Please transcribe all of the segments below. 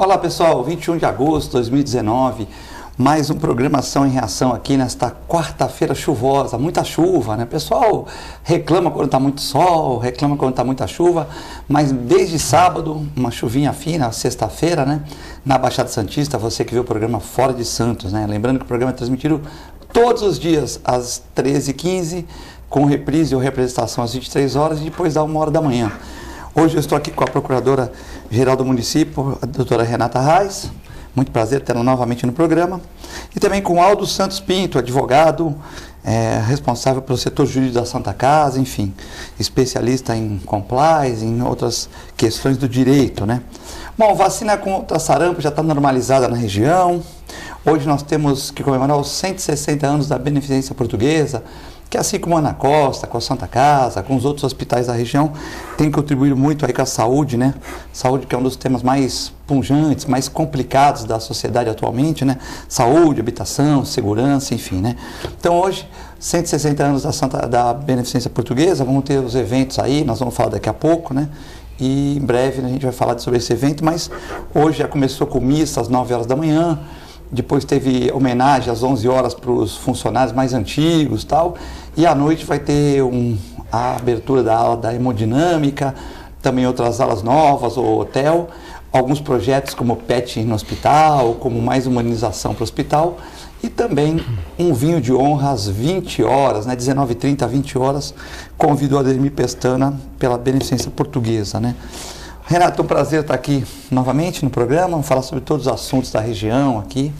Olá pessoal, 21 de agosto de 2019, mais um Programação em Reação aqui nesta quarta-feira chuvosa, muita chuva, né? O pessoal reclama quando está muito sol, reclama quando está muita chuva, mas desde sábado, uma chuvinha fina, sexta-feira, né? Na Baixada Santista, você que vê o programa Fora de Santos, né? Lembrando que o programa é transmitido todos os dias às 13h15, com reprise ou representação às 23 horas e depois da 1h da manhã. Hoje eu estou aqui com a Procuradora-Geral do Município, a doutora Renata Reis. Muito prazer tê-la novamente no programa. E também com Aldo Santos Pinto, advogado, responsável pelo setor jurídico da Santa Casa, enfim, especialista em compliance, em outras questões do direito, né? Bom, vacina contra sarampo já está normalizada na região. Hoje nós temos que comemorar os 160 anos da Beneficência Portuguesa, que assim como a Ana Costa, com a Santa Casa, com os outros hospitais da região, tem contribuído muito aí com a saúde, né? Saúde que é um dos temas mais pujantes, mais complicados da sociedade atualmente, né? Saúde, habitação, segurança, enfim, né? Então hoje, 160 anos da Beneficência Portuguesa, vamos ter os eventos aí, nós vamos falar daqui a pouco, né? E em breve a gente vai falar sobre esse evento, mas hoje já começou com missa às 9 horas da manhã, depois teve homenagem às 11 horas para os funcionários mais antigos e tal, e à noite vai ter a abertura da aula da hemodinâmica, também outras aulas novas, o hotel, alguns projetos como PET no hospital, como mais humanização para o hospital, e também um vinho de honra às 20 horas, né, 19h30 a 20 horas, convido a Ademir Pestana pela Beneficência Portuguesa, né. Renato, é um prazer estar aqui novamente no programa, vamos falar sobre todos os assuntos da região aqui.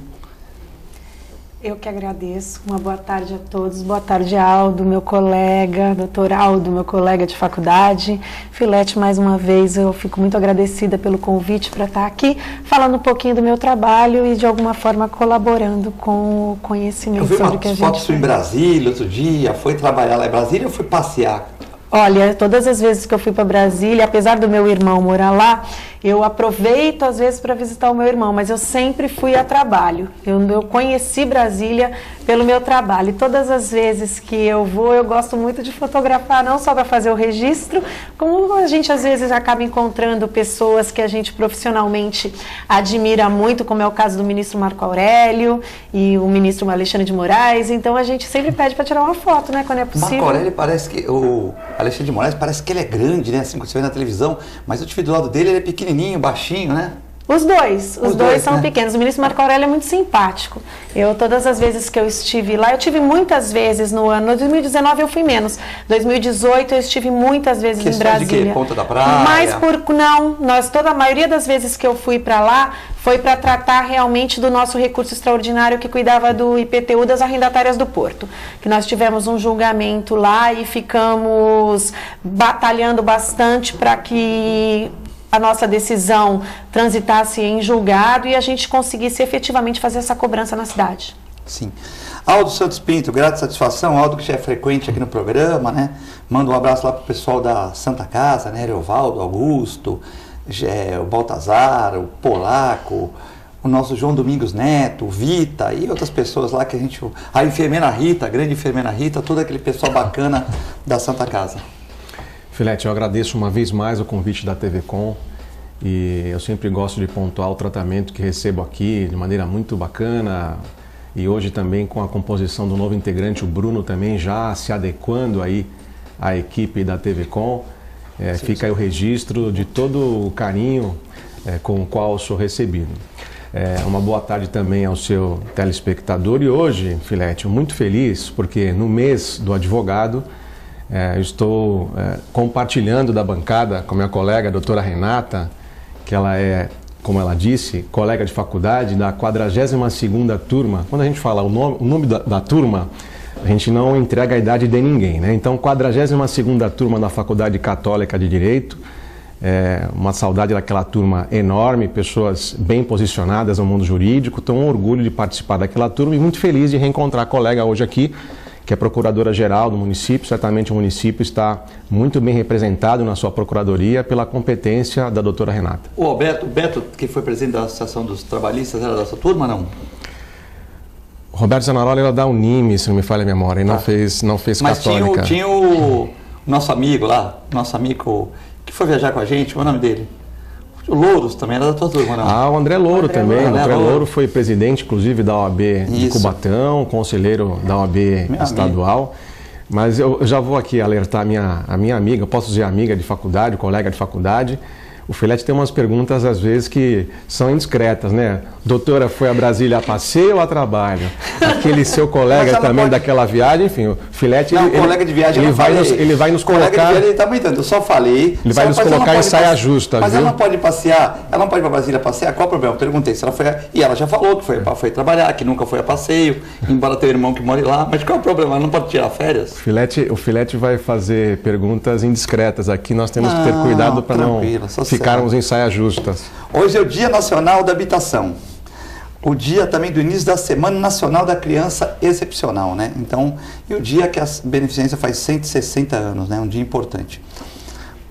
Eu que agradeço, uma boa tarde a todos, boa tarde Aldo, meu colega, doutor Aldo, meu colega de faculdade. Filete, mais uma vez, eu fico muito agradecida pelo convite para estar aqui, falando um pouquinho do meu trabalho e de alguma forma colaborando com o conhecimento sobre o que a gente faz. Eu vi uma foto em Brasília outro dia, foi trabalhar lá em Brasília ou foi passear? Olha, todas as vezes que eu fui para Brasília, apesar do meu irmão morar lá, eu aproveito às vezes para visitar o meu irmão, mas eu sempre fui a trabalho. Eu conheci Brasília pelo meu trabalho e todas as vezes que eu vou, eu gosto muito de fotografar, não só para fazer o registro, como a gente às vezes acaba encontrando pessoas que a gente profissionalmente admira muito, como é o caso do ministro Marco Aurélio e o ministro Alexandre de Moraes, então a gente sempre pede para tirar uma foto, né, quando é possível. Marco Aurélio parece que o Alexandre de Moraes parece que ele é grande, né? Assim que você vê na televisão, mas eu tive do lado dele, ele é pequenininho, baixinho, né? Os dois são, né, pequenos. O ministro Marco Aurélio é muito simpático. Todas as vezes que eu estive lá, eu tive muitas vezes no ano. 2019 eu fui menos. 2018 eu estive muitas vezes em Brasília. De quê? Ponta da praia? Mas a maioria das vezes que eu fui para lá foi para tratar realmente do nosso recurso extraordinário que cuidava do IPTU das arrendatárias do Porto. Que nós tivemos um julgamento lá e ficamos batalhando bastante para que a nossa decisão transitasse em julgado e a gente conseguisse efetivamente fazer essa cobrança na cidade. Sim. Aldo Santos Pinto, grata satisfação. Aldo que já é frequente aqui no programa, né? Manda um abraço lá pro pessoal da Santa Casa, né? Erovaldo, Augusto, o Baltazar, o Polaco, o nosso João Domingos Neto, o Vita e outras pessoas lá que a enfermeira Rita, a grande enfermeira Rita, todo aquele pessoal bacana da Santa Casa. Filete, eu agradeço uma vez mais o convite da TV Com e eu sempre gosto de pontuar o tratamento que recebo aqui de maneira muito bacana e hoje também com a composição do novo integrante, o Bruno também já se adequando aí à equipe da TV Com. Fica aí o registro de todo o carinho com o qual eu sou recebido. Uma boa tarde também ao seu telespectador e hoje, Filete, muito feliz porque no mês do advogado eu estou compartilhando da bancada com minha colega, a doutora Renata, que ela é, como ela disse, colega de faculdade da 42ª turma. Quando a gente fala o nome da turma, a gente não entrega a idade de ninguém, né? Então, 42ª turma da Faculdade Católica de Direito, uma saudade daquela turma enorme, pessoas bem posicionadas no mundo jurídico, tenho um orgulho de participar daquela turma e muito feliz de reencontrar a colega hoje aqui, que é procuradora-geral do município. Certamente o município está muito bem representado na sua procuradoria pela competência da doutora Renata. O Beto, que foi presidente da Associação dos Trabalhistas, era da sua turma, não? Roberto Zanaroli era da Unime, se não me falha a memória, e não fez Mas católica. Mas tinha o nosso amigo lá, que foi viajar com a gente, qual é o nome dele? O Louros também era da tua turma, não? Ah, o André Louro também. O André Louro foi presidente, inclusive, da OAB de Cubatão, conselheiro da OAB estadual. Mas eu já vou aqui alertar a minha amiga, posso dizer amiga de faculdade, colega de faculdade. O Filete tem umas perguntas, às vezes, que são indiscretas, né? Doutora, foi a Brasília a passeio ou a trabalho? Aquele seu colega também daquela viagem, enfim, o Filete... Não, colega de viagem ele vai nos colocar... Colega de viagem ele está muito, eu só falei... Ele vai nos colocar em saia justa, mas viu? Ela não pode passear, ela não pode ir para Brasília passear, qual o problema? Eu perguntei se ela foi... E ela já falou que foi trabalhar, que nunca foi a passeio, embora tenha irmão que mora lá, mas qual é o problema? Ela não pode tirar férias? O Filete vai fazer perguntas indiscretas aqui, nós temos que ter cuidado para não ficarmos em saia justas. Hoje é o Dia Nacional da Habitação. O dia também do início da Semana Nacional da Criança Excepcional, né? Então, e o dia que a Beneficência faz 160 anos, né? Um dia importante.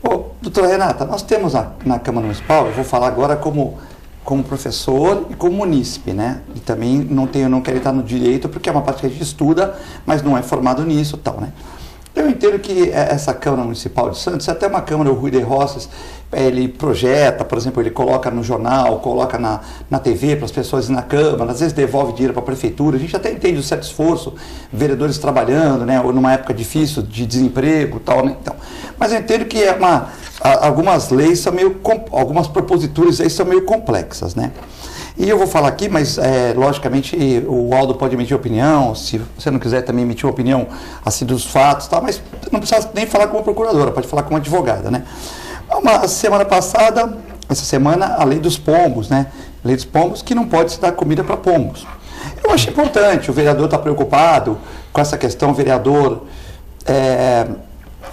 Ô, doutora Renata, nós temos na Câmara Municipal, eu vou falar agora como professor e como munícipe, né? E também não quero estar no direito, porque é uma parte que a gente estuda, mas não é formado nisso e tal, né? Eu entendo que essa Câmara Municipal de Santos, até uma Câmara, o Rui de Rosas, ele projeta, por exemplo, ele coloca no jornal, coloca na TV para as pessoas ir na Câmara, às vezes devolve dinheiro para a Prefeitura, a gente até entende um certo esforço, vereadores trabalhando, né, ou numa época difícil de desemprego e tal, né? Então, mas eu entendo que algumas leis são algumas proposituras aí são meio complexas, né? E eu vou falar aqui, mas logicamente o Aldo pode emitir opinião, se você não quiser também emitir uma opinião assim dos fatos, tá? Mas não precisa nem falar como procuradora, pode falar como advogada, né? Semana passada, essa semana, a lei dos pombos, né? Lei dos pombos que não pode se dar comida para pombos. Eu acho importante, o vereador está preocupado com essa questão, o vereador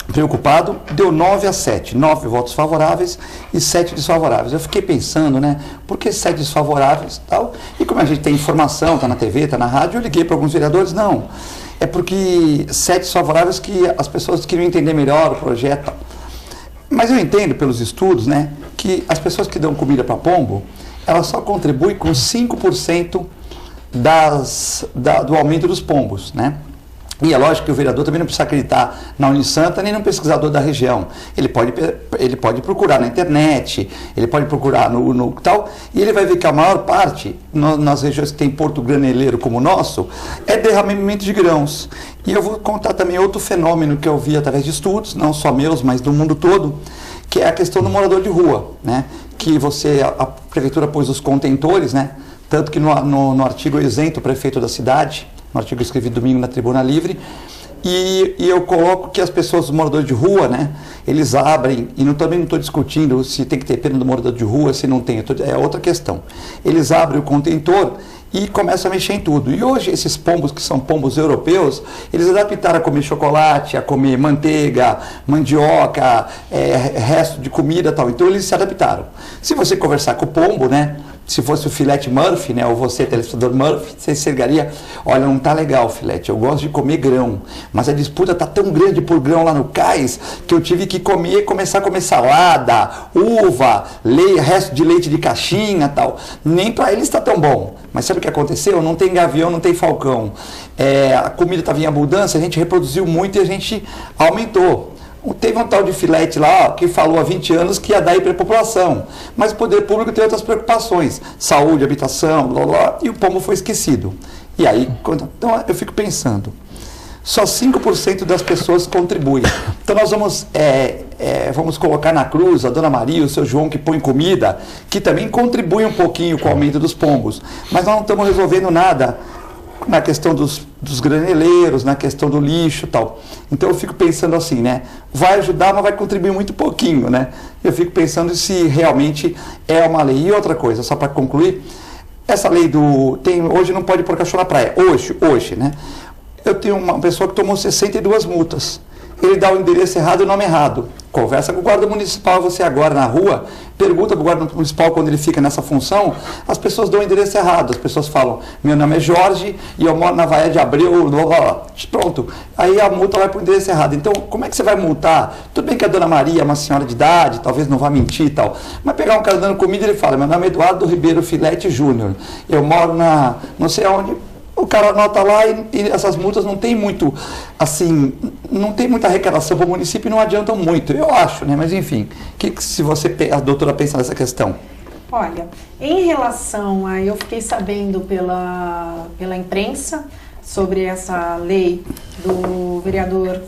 preocupado, deu 9-7, 9 votos favoráveis e 7 desfavoráveis. Eu fiquei pensando, né, por que 7 desfavoráveis e tal? E como a gente tem informação, está na TV, está na rádio, eu liguei para alguns vereadores, não. É porque 7 desfavoráveis que as pessoas queriam entender melhor o projeto. Mas eu entendo pelos estudos, né, que as pessoas que dão comida para pombo, elas só contribuem com 5% do aumento dos pombos, né? E é lógico que o vereador também não precisa acreditar na Unisanta nem no pesquisador da região. Ele pode procurar na internet, ele pode procurar no tal, e ele vai ver que a maior parte, nas regiões que tem porto graneleiro como o nosso, é derramamento de grãos. E eu vou contar também outro fenômeno que eu vi através de estudos, não só meus, mas do mundo todo, que é a questão do morador de rua, né? Que a prefeitura pôs os contentores, né? Tanto que no artigo eu isento o prefeito da cidade, um artigo escrevido domingo na Tribuna Livre, e eu coloco que as pessoas, os moradores de rua, né, eles abrem, e também não estou discutindo se tem que ter pena do morador de rua, se não tem, é outra questão. Eles abrem o contentor e começam a mexer em tudo. E hoje esses pombos, que são pombos europeus, eles adaptaram a comer chocolate, a comer manteiga, mandioca, resto de comida e tal. Então eles se adaptaram. Se você conversar com o pombo, né, se fosse o Filete Murphy, né, ou você, telespectador Murphy, você chegaria, olha, não tá legal, Filete, eu gosto de comer grão, mas a disputa tá tão grande por grão lá no cais, que eu tive que começar a comer salada, uva, resto de leite de caixinha e tal. Nem para eles está tão bom. Mas sabe o que aconteceu? Não tem gavião, não tem falcão. A comida estava em abundância, a gente reproduziu muito e a gente aumentou. Teve um tal de Filete lá, que falou há 20 anos que ia dar hiperpopulação, mas o poder público tem outras preocupações, saúde, habitação, blá, blá, e o pombo foi esquecido. E aí, então eu fico pensando, só 5% das pessoas contribuem. Então nós vamos colocar na cruz a Dona Maria, o seu João que põe comida, que também contribui um pouquinho com o aumento dos pombos, mas nós não estamos resolvendo nada na questão dos graneleiros, na questão do lixo e tal. Então eu fico pensando assim, né? Vai ajudar, mas vai contribuir muito pouquinho, né? Eu fico pensando se realmente é uma lei. E outra coisa, só para concluir, essa lei hoje não pode pôr cachorro na praia. Hoje, né? Eu tenho uma pessoa que tomou 62 multas. Ele dá o endereço errado e o nome errado. Conversa com o guarda municipal, você agora na rua, pergunta para o guarda municipal quando ele fica nessa função, as pessoas dão o endereço errado, as pessoas falam, meu nome é Jorge e eu moro na Vaia de Abreu, pronto. Aí a multa vai para o endereço errado. Então, como é que você vai multar? Tudo bem que a Dona Maria é uma senhora de idade, talvez não vá mentir e tal, mas pegar um cara dando comida e ele fala, meu nome é Eduardo Ribeiro Filete Júnior, eu moro não sei aonde, o cara anota lá e essas multas não tem muito, assim, não tem muita arrecadação para o município e não adiantam muito, eu acho, né? Mas enfim, se a doutora pensa nessa questão? Olha, em relação a... Eu fiquei sabendo pela imprensa sobre essa lei do vereador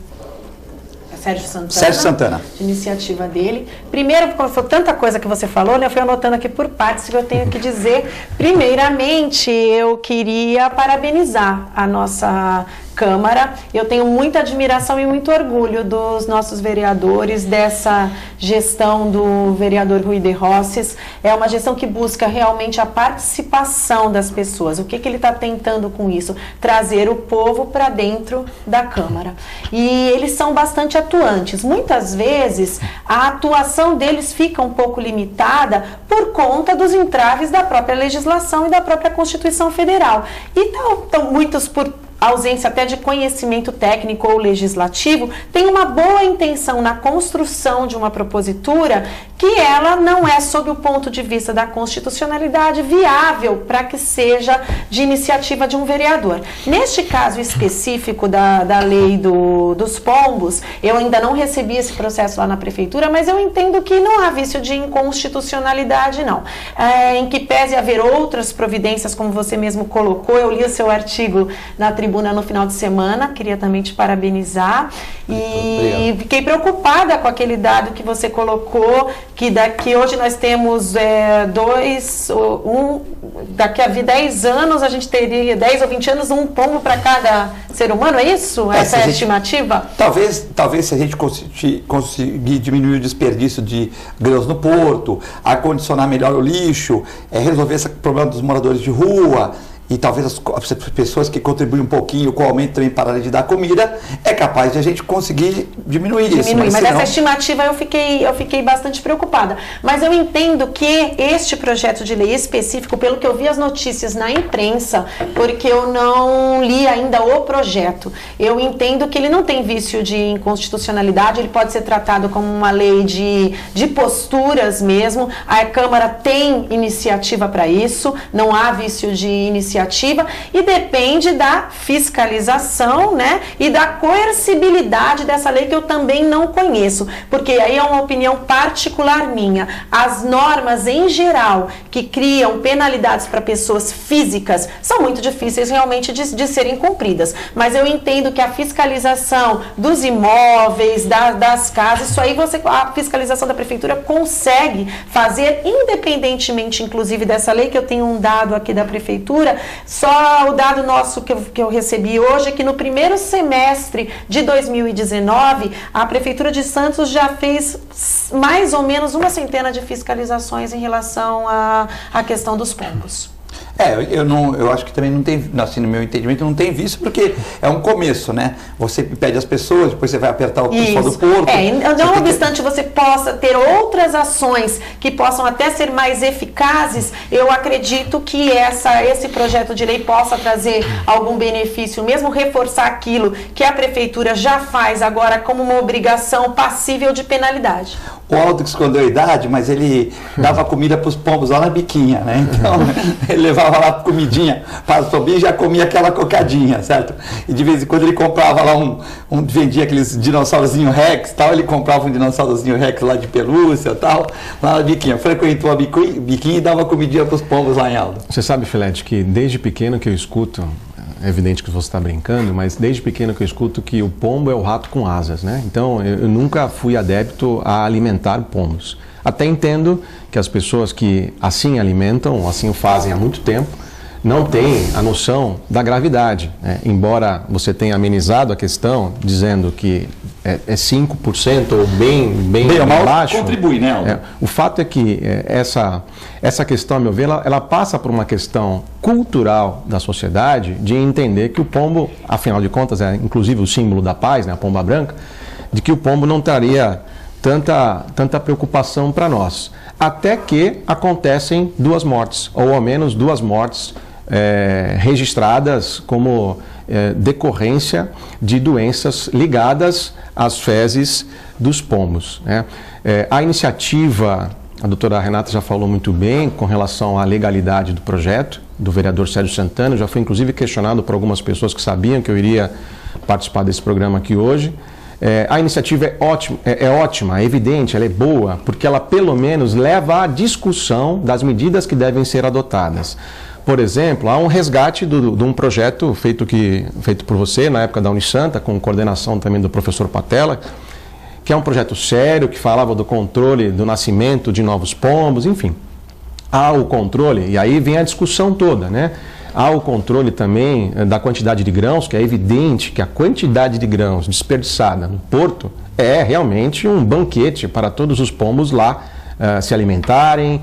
Sérgio Santana, de iniciativa dele. Primeiro, porque foi tanta coisa que você falou, né? Eu fui anotando aqui por partes que eu tenho que dizer. Primeiramente, eu queria parabenizar a nossa Câmara. Eu tenho muita admiração e muito orgulho dos nossos vereadores, dessa gestão do vereador Rui de Rosses. É uma gestão que busca realmente a participação das pessoas. O que ele está tentando com isso? Trazer o povo para dentro da Câmara. E eles são bastante atuantes. Muitas vezes, a atuação deles fica um pouco limitada por conta dos entraves da própria legislação e da própria Constituição Federal. E então muitos, por ausência até de conhecimento técnico ou legislativo, tem uma boa intenção na construção de uma propositura que ela não é, sob o ponto de vista da constitucionalidade, viável para que seja de iniciativa de um vereador. Neste caso específico da lei dos pombos, eu ainda não recebi esse processo lá na prefeitura, mas eu entendo que não há vício de inconstitucionalidade, não. Em que pese haver outras providências, como você mesmo colocou, eu li o seu artigo na tribuna no final de semana, queria também te parabenizar. E fiquei preocupada com aquele dado que você colocou, que hoje nós temos daqui a 10 anos a gente teria 10 ou 20 anos, um pombo para cada ser humano, é isso? Essa é a estimativa? Talvez se a gente conseguir diminuir o desperdício de grãos no porto, acondicionar melhor o lixo, resolver esse problema dos moradores de rua, e talvez as pessoas que contribuem um pouquinho com o aumento também para de dar comida, é capaz de a gente conseguir diminuir isso. Mas senão... essa estimativa eu fiquei bastante preocupada. Mas eu entendo que este projeto de lei específico, pelo que eu vi as notícias na imprensa, porque eu não li ainda o projeto, eu entendo que ele não tem vício de inconstitucionalidade, ele pode ser tratado como uma lei de posturas mesmo. A Câmara tem iniciativa para isso, não há vício de iniciativa, e depende da fiscalização, né, e da coercibilidade dessa lei, que eu também não conheço, porque aí é uma opinião particular minha. As normas em geral que criam penalidades para pessoas físicas são muito difíceis realmente de serem cumpridas, mas eu entendo que a fiscalização dos imóveis, das casas, isso aí a fiscalização da prefeitura consegue fazer, independentemente inclusive dessa lei, que eu tenho um dado aqui da prefeitura. Só o dado nosso que eu recebi hoje é que no primeiro semestre de 2019, a Prefeitura de Santos já fez mais ou menos uma centena de fiscalizações em relação à questão dos pombos. Eu acho que também não tem, assim, no meu entendimento, não tem vício, porque é um começo, né? Você pede às pessoas, depois você vai apertar o pessoal do porto. Não obstante você possa ter outras ações que possam até ser mais eficazes, eu acredito que esse projeto de lei possa trazer algum benefício, mesmo reforçar aquilo que a prefeitura já faz agora como uma obrigação passível de penalidade. O Aldo escondeu a idade, mas ele dava comida para os pombos lá na biquinha, né? Então, ele levava lá comidinha para os pombinhos e já comia aquela cocadinha, certo? E de vez em quando ele comprava lá vendia aqueles dinossaurozinho Rex, tal, ele comprava um dinossaurozinho Rex lá de pelúcia, tal, lá na biquinha. Frequentou a biquinha e dava comidinha para os pombos lá em Aldo. Você sabe, Filete, que desde pequeno que eu escuto, é evidente que você está brincando, mas desde pequeno que eu escuto que o pombo é o rato com asas, né? Então, eu nunca fui adepto a alimentar pombos. Até entendo que as pessoas que assim alimentam, assim o fazem há muito tempo, não têm a noção da gravidade, né? Embora você tenha amenizado a questão, dizendo que é 5% ou bem baixo. Contribui, né? O fato é que essa questão, a meu ver, ela passa por uma questão cultural da sociedade de entender que o pombo, afinal de contas, é inclusive o símbolo da paz, né, a pomba branca, de que o pombo não traria tanta preocupação para nós. Até que acontecem 2 mortes, ou ao menos 2 mortes registradas como decorrência de doenças ligadas às fezes dos pombos, né? A iniciativa A doutora Renata já falou muito bem com relação à legalidade do projeto do vereador Sérgio Santana. Já fui inclusive questionado por algumas pessoas que sabiam que eu iria participar desse programa aqui hoje. A iniciativa é ótima, é evidente, ela é boa, porque ela pelo menos leva à discussão das medidas que devem ser adotadas. Por exemplo, há um resgate de um projeto feito por você na época da Unisanta, com coordenação também do professor Patella, que é um projeto sério, que falava do controle do nascimento de novos pombos, enfim. Há o controle, e aí vem a discussão toda, né? Há o controle também da quantidade de grãos, que é evidente que a quantidade de grãos desperdiçada no porto é realmente um banquete para todos os pombos lá se alimentarem,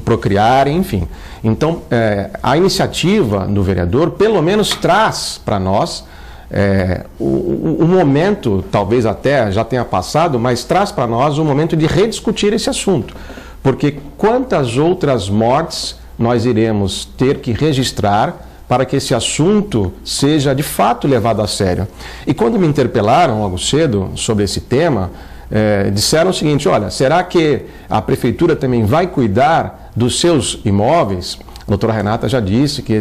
procriarem, enfim. Então, a iniciativa do vereador, pelo menos, traz para nós o momento, talvez até já tenha passado, mas traz para nós o momento de rediscutir esse assunto. Porque quantas outras mortes nós iremos ter que registrar para que esse assunto seja de fato levado a sério? E quando me interpelaram logo cedo sobre esse tema, disseram o seguinte: olha, será que a prefeitura também vai cuidar dos seus imóveis? A doutora Renata já disse que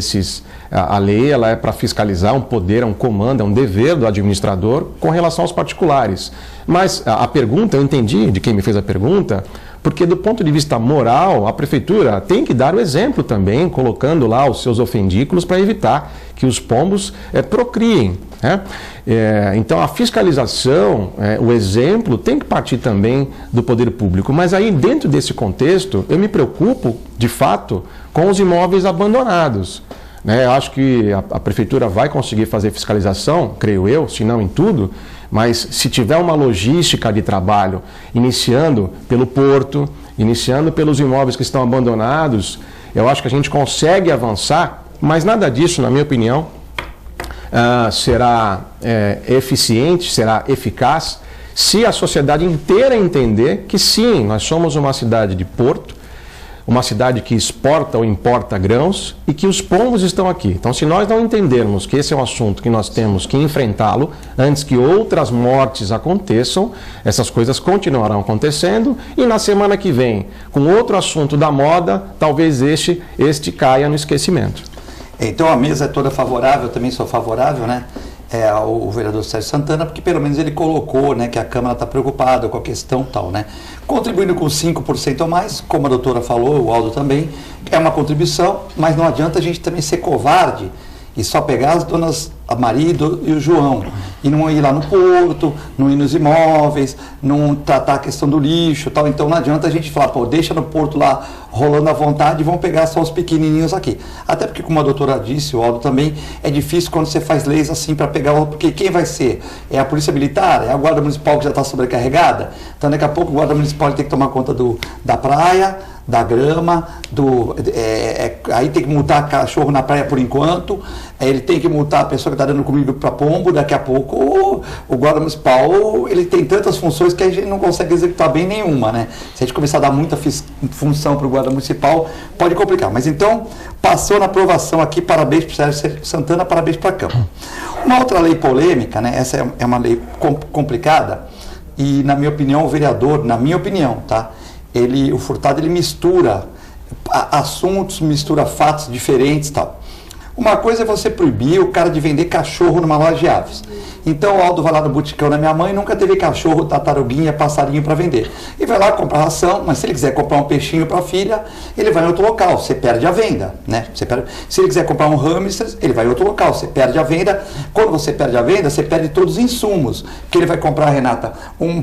a lei ela é para fiscalizar um poder, um comando, é um dever do administrador com relação aos particulares. Mas a pergunta, eu entendi de quem me fez a pergunta, porque do ponto de vista moral, a prefeitura tem que dar o exemplo também, colocando lá os seus ofendículos para evitar que os pombos procriem, né? Então a fiscalização, o exemplo tem que partir também do poder público. Mas aí dentro desse contexto, eu me preocupo de fato com os imóveis abandonados. Eu acho que a prefeitura vai conseguir fazer fiscalização, creio eu, se não em tudo, mas se tiver uma logística de trabalho, iniciando pelo porto, iniciando pelos imóveis que estão abandonados, eu acho que a gente consegue avançar, mas nada disso, na minha opinião, será eficiente, será eficaz, se a sociedade inteira entender que sim, nós somos uma cidade de porto, uma cidade que exporta ou importa grãos e que os pombos estão aqui. Então, se nós não entendermos que esse é um assunto que nós temos que enfrentá-lo antes que outras mortes aconteçam, essas coisas continuarão acontecendo e na semana que vem, com outro assunto da moda, talvez este caia no esquecimento. Então, a mesa é toda favorável, eu também sou favorável, né? Ao vereador Sérgio Santana, porque pelo menos ele colocou, né, que a Câmara está preocupada com a questão tal, né? Contribuindo com 5% a mais, como a doutora falou, o Aldo também, é uma contribuição, mas não adianta a gente também ser covarde e só pegar as donas, a Maria e o João, e não ir lá no porto, não ir nos imóveis, não tratar a questão do lixo tal. Então não adianta a gente falar, pô, deixa no porto lá rolando à vontade e vão pegar só os pequenininhos aqui. Até porque, como a doutora disse, o Aldo também, é difícil quando você faz leis assim para pegar, porque quem vai ser? É a Polícia Militar? É a Guarda Municipal que já está sobrecarregada? Então daqui a pouco o Guarda Municipal tem que tomar conta da praia, da grama, aí tem que multar cachorro na praia por enquanto, ele tem que multar a pessoa que está dando comida para pombo, daqui a pouco o guarda municipal ele tem tantas funções que a gente não consegue executar bem nenhuma, né? Se a gente começar a dar muita função para o guarda municipal, pode complicar. Mas então, passou na aprovação aqui, parabéns para o Sérgio Santana, parabéns para a Câmara. Uma outra lei polêmica, né? Essa é uma lei complicada e, na minha opinião, o vereador, na minha opinião, tá? O Furtado, ele mistura assuntos, mistura fatos diferentes e tal. Uma coisa é você proibir o cara de vender cachorro numa loja de aves. Então o Aldo vai lá no boticão da minha mãe, nunca teve cachorro, tartaruguinha, passarinho para vender. E vai lá comprar ração, mas se ele quiser comprar um peixinho para a filha, ele vai em outro local, você perde a venda, né? Se ele quiser comprar um hamster, ele vai em outro local, você perde a venda. Quando você perde a venda, você perde todos os insumos. Porque ele vai comprar, Renata,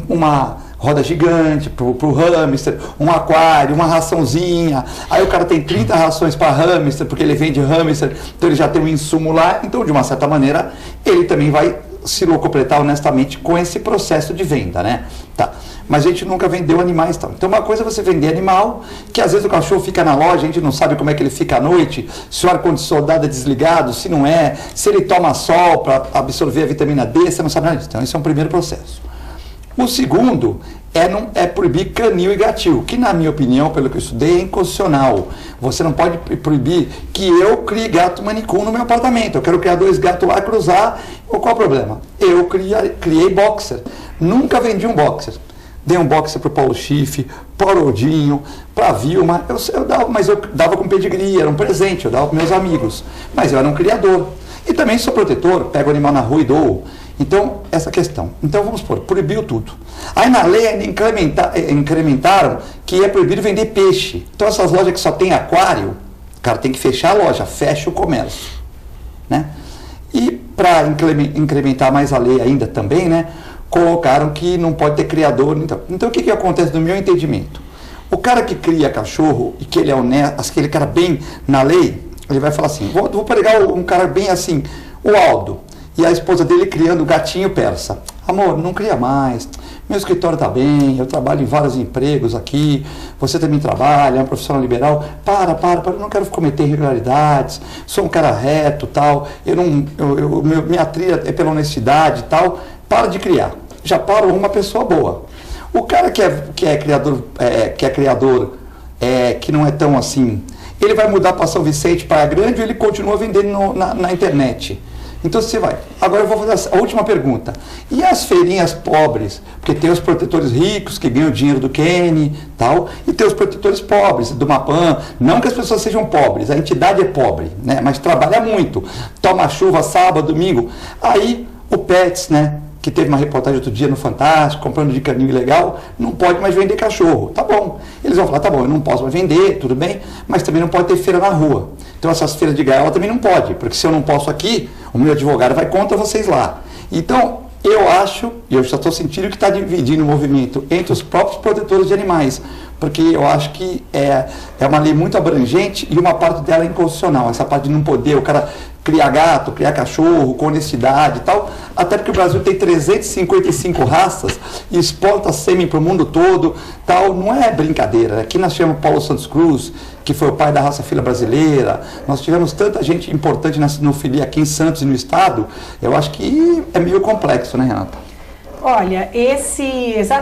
uma roda gigante pro hamster, um aquário, uma raçãozinha. Aí o cara tem 30 rações para hamster, porque ele vende hamster, então ele já tem um insumo lá. Então, de uma certa maneira, ele também vai se locupletar honestamente com esse processo de venda, né? Tá. Mas a gente nunca vendeu animais, tal. Então uma coisa é você vender animal, que às vezes o cachorro fica na loja, a gente não sabe como é que ele fica à noite, se o ar-condicionado é desligado, se não é, se ele toma sol para absorver a vitamina D, você não sabe nada disso. Então esse é um primeiro processo. O segundo é proibir canil e gatil, que na minha opinião, pelo que eu estudei, é inconstitucional. Você não pode proibir que eu crie gato manicum no meu apartamento. Eu quero criar 2 gatos lá, cruzar. Qual é o problema? Eu criei boxer. Nunca vendi um boxer. dei um boxe para o Paulo Schiff, para o Odinho, para a Vilma, eu dava, mas eu dava com pedigree, era um presente, eu dava para meus amigos, mas eu era um criador. E também sou protetor, pego o animal na rua e dou. Então, essa questão. Então, vamos supor, proibiu tudo. Aí na lei ainda incrementaram que é proibido vender peixe. Então, essas lojas que só tem aquário, o cara tem que fechar a loja, fecha o comércio, né? E para incrementar mais a lei ainda também, né, colocaram que não pode ter criador. Então o que acontece no meu entendimento? O cara que cria cachorro e que ele é honesto, aquele cara bem na lei, ele vai falar assim, vou pegar um cara bem assim, o Aldo, e a esposa dele criando o gatinho persa. Amor, não cria mais, meu escritório está bem, eu trabalho em vários empregos aqui, você também trabalha, é um profissional liberal, eu não quero cometer irregularidades, sou um cara reto, tal, minha trilha é pela honestidade, tal, para de criar, já parou uma pessoa boa. O cara que é criador, que não é tão assim, ele vai mudar para São Vicente, Praia Grande, ou ele continua vendendo na internet? Então você vai. Agora eu vou fazer a última pergunta. E as feirinhas pobres? Porque tem os protetores ricos que ganham dinheiro do Kenny, tal, e tem os protetores pobres, do Mapan. Não que as pessoas sejam pobres, a entidade é pobre, né? Mas trabalha muito. Toma chuva sábado, domingo. Aí o Pets, né? Que teve uma reportagem outro dia no Fantástico, comprando de caninho ilegal, não pode mais vender cachorro. Tá bom. Eles vão falar, tá bom, eu não posso mais vender, tudo bem, mas também não pode ter feira na rua. Então essas feiras de gaiola também não pode, porque se eu não posso aqui, o meu advogado vai contra vocês lá. Então, eu acho, e eu já estou sentindo que está dividindo o movimento entre os próprios protetores de animais, porque eu acho que é uma lei muito abrangente e uma parte dela é inconstitucional, essa parte de não poder, o cara criar gato, criar cachorro, com honestidade e tal, até porque o Brasil tem 355 raças e exporta sêmen para o mundo todo, tal, não é brincadeira. Aqui nós tivemos Paulo Santos Cruz, que foi o pai da raça fila brasileira, nós tivemos tanta gente importante no fili aqui em Santos e no estado, eu acho que é meio complexo, né, Renata? Olha,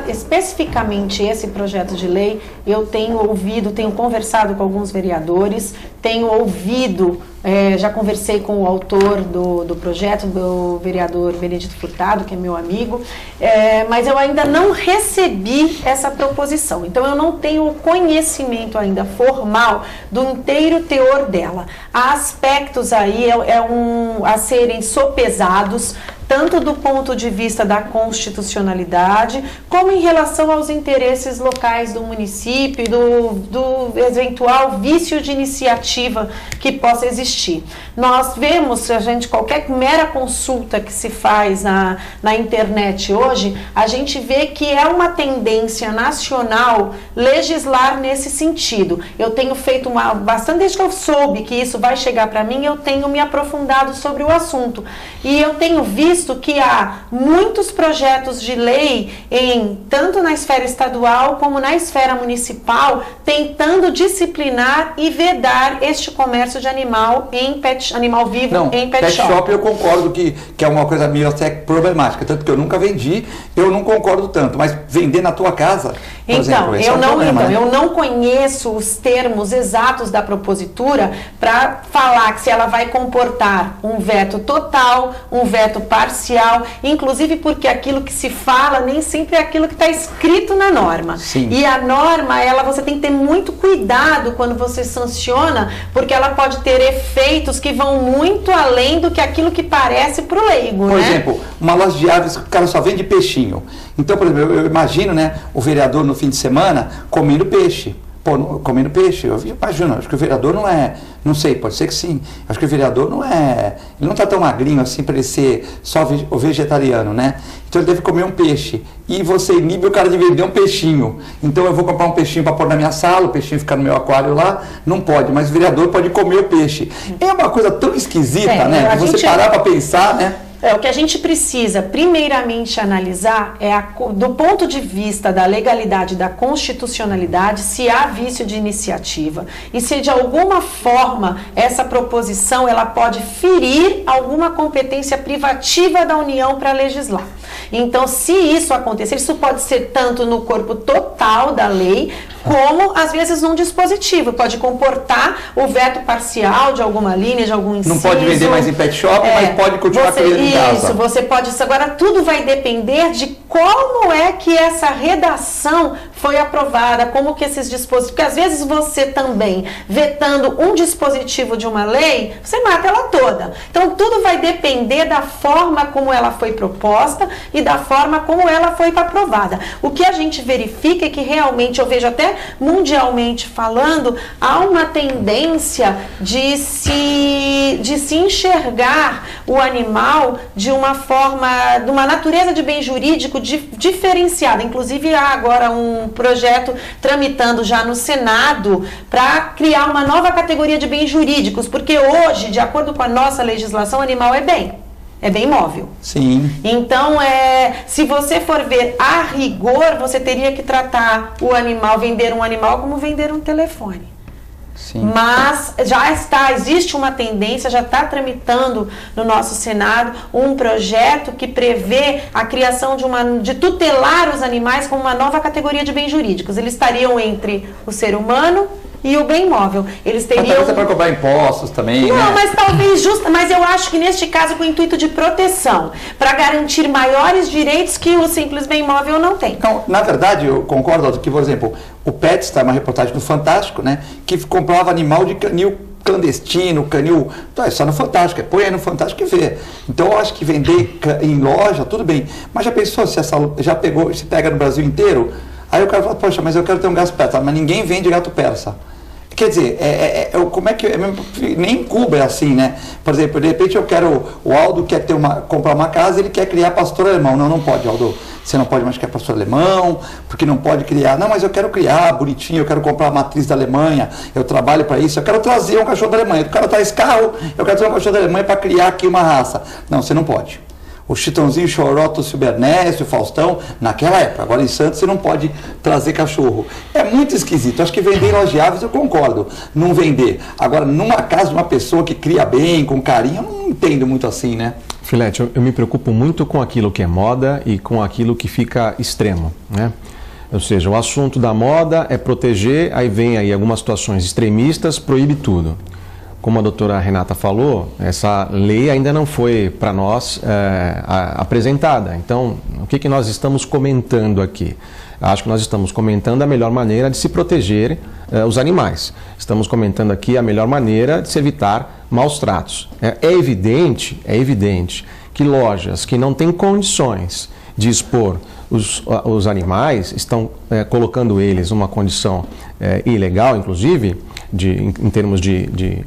especificamente esse projeto de lei, eu tenho conversado com alguns vereadores, tenho ouvido, já conversei com o autor do projeto, do vereador Benedito Furtado, que é meu amigo, mas eu ainda não recebi essa proposição, então eu não tenho o conhecimento ainda formal do inteiro teor dela. Há aspectos aí a serem sopesados, tanto do ponto de vista da constitucionalidade, como em relação aos interesses locais do município, do eventual vício de iniciativa que possa existir. Nós vemos, qualquer mera consulta que se faz na internet hoje, a gente vê que é uma tendência nacional legislar nesse sentido. Eu tenho feito bastante, desde que eu soube que isso vai chegar para mim, eu tenho me aprofundado sobre o assunto. E eu tenho visto que há muitos projetos de lei, tanto na esfera estadual como na esfera municipal, tentando disciplinar e vedar este comércio de animal vivo em pet shop. Eu concordo que é uma coisa meio até problemática, tanto que eu nunca vendi, eu não concordo tanto, mas vender na tua casa, por exemplo, esse é um problema, né? Eu não conheço os termos exatos da propositura para falar que se ela vai comportar um veto total, um veto parcial, inclusive porque aquilo que se fala nem sempre é aquilo que está escrito na norma. Sim. E a norma, você tem que ter muito cuidado quando você sanciona, porque ela pode ter efeitos que vão muito além do que aquilo que parece para o leigo, Por exemplo, uma loja de aves, o cara só vende peixinho. Então, por exemplo, eu imagino, né, o vereador no fim de semana comendo peixe. Comendo peixe, eu imagino, acho que o vereador não sei, pode ser que sim, acho que o vereador ele não está tão magrinho assim para ele ser só vegetariano, né? Então ele deve comer um peixe, e você inibe o cara de vender um peixinho, então eu vou comprar um peixinho para pôr na minha sala, o peixinho ficar no meu aquário lá, não pode, mas o vereador pode comer o peixe. É uma coisa tão esquisita, né? Que você parar para pensar, né? O que a gente precisa primeiramente analisar do ponto de vista da legalidade, da constitucionalidade, se há vício de iniciativa e se de alguma forma essa proposição ela pode ferir alguma competência privativa da União para legislar. Então, se isso acontecer, isso pode ser tanto no corpo total da lei, como às vezes num dispositivo. Pode comportar o veto parcial de alguma linha, de algum inciso. Não pode vender mais em pet shop, mas pode continuar criando em casa. Isso, você pode. Agora tudo vai depender de como é que essa redação foi aprovada, como que esses dispositivos. Porque às vezes você também, vetando um dispositivo de uma lei, você mata ela toda. Então tudo vai depender da forma como ela foi proposta e da forma como ela foi aprovada. O que a gente verifica é que realmente, eu vejo até mundialmente falando, há uma tendência de se enxergar o animal de uma forma, de uma natureza de bem jurídico diferenciada. Inclusive há agora um projeto tramitando já no Senado para criar uma nova categoria de bens jurídicos, porque hoje, de acordo com a nossa legislação, o animal é bem móvel. Sim. Então, se você for ver a rigor, você teria que tratar o animal, vender um animal como vender um telefone. Sim. Mas existe uma tendência, já está tramitando no nosso Senado um projeto que prevê a criação de tutelar os animais como uma nova categoria de bens jurídicos. Eles estariam entre o ser humano e o bem móvel. Eles teriam... Mas talvez é para cobrar impostos também, Não, né? mas talvez mas eu acho que neste caso com o intuito de proteção, para garantir maiores direitos que o simples bem móvel não tem. Então, na verdade, eu concordo que, por exemplo, o Pets está uma reportagem do Fantástico, né? Que comprava animal de canil clandestino, canil... Então é só no Fantástico, põe aí no Fantástico e vê. Então eu acho que vender em loja, tudo bem. Mas já pensou se se pega no Brasil inteiro? Aí o cara fala, poxa, mas eu quero ter um gato persa, mas ninguém vende gato persa. Quer dizer, como é que... nem em Cuba é assim, né? Por exemplo, de repente o Aldo quer comprar uma casa, ele quer criar pastor alemão. Não pode, Aldo. Você não pode mais criar pastor alemão, porque não pode criar. Não, mas eu quero criar bonitinho, eu quero comprar a matriz da Alemanha, eu trabalho para isso, eu quero trazer um cachorro da Alemanha. O cara traz carro, eu quero trazer um cachorro da Alemanha para criar aqui uma raça. Não, você não pode. O Chitãozinho, o Choró, o Silbernésio, o Faustão, naquela época. Agora em Santos você não pode trazer cachorro. É muito esquisito. Acho que vender em lojas de aves eu concordo, não vender. Agora, numa casa de uma pessoa que cria bem, com carinho, eu não entendo muito assim, né? Filete, eu me preocupo muito com aquilo que é moda e com aquilo que fica extremo, né? Ou seja, o assunto da moda é proteger, aí vem aí algumas situações extremistas, proíbe tudo. Como a doutora Renata falou, essa lei ainda não foi para nós apresentada. Então, o que nós estamos comentando aqui? Acho que nós estamos comentando a melhor maneira de se proteger os animais. Estamos comentando aqui a melhor maneira de se evitar maus tratos. É evidente que lojas que não têm condições de expor os animais estão colocando eles numa condição ilegal, inclusive, em termos de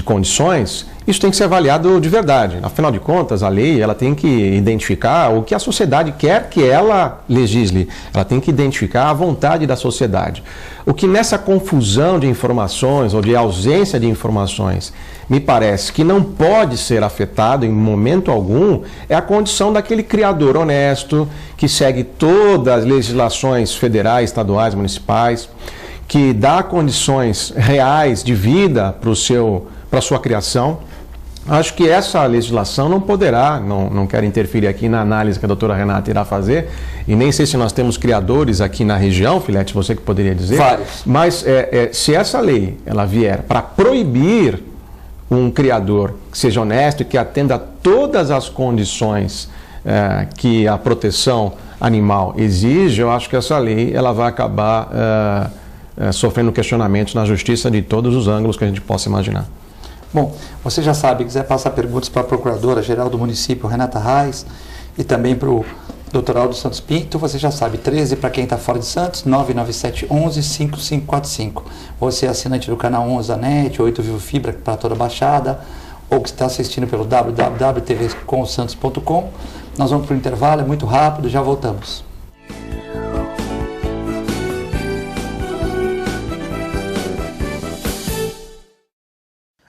condições. Isso tem que ser avaliado de verdade. Afinal de contas, a lei ela tem que identificar o que a sociedade quer que ela legisle. Ela tem que identificar a vontade da sociedade. O que nessa confusão de informações ou de ausência de informações me parece que não pode ser afetado em momento algum é a condição daquele criador honesto que segue todas as legislações federais, estaduais, municipais, que dá condições reais de vida para a sua criação. Acho que essa legislação não poderá, não quero interferir aqui na análise que a doutora Renata irá fazer, e nem sei se nós temos criadores aqui na região, Filete, você que poderia dizer. Vários. Mas se essa lei ela vier para proibir um criador que seja honesto e que atenda a todas as condições que a proteção animal exige, eu acho que essa lei ela vai acabar sofrendo questionamentos na justiça de todos os ângulos que a gente possa imaginar. Bom, você já sabe, quiser passar perguntas para a Procuradora-Geral do Município, Renata Reis, e também para o Dr. Aldo Santos Pinto, você já sabe, 13 para quem está fora de Santos, 997 11 5545. Você é assinante do canal 11 da NET, 8 Vivo Fibra para toda a Baixada, ou que está assistindo pelo www.tvcomsantos.com. Nós vamos para o intervalo, é muito rápido, já voltamos.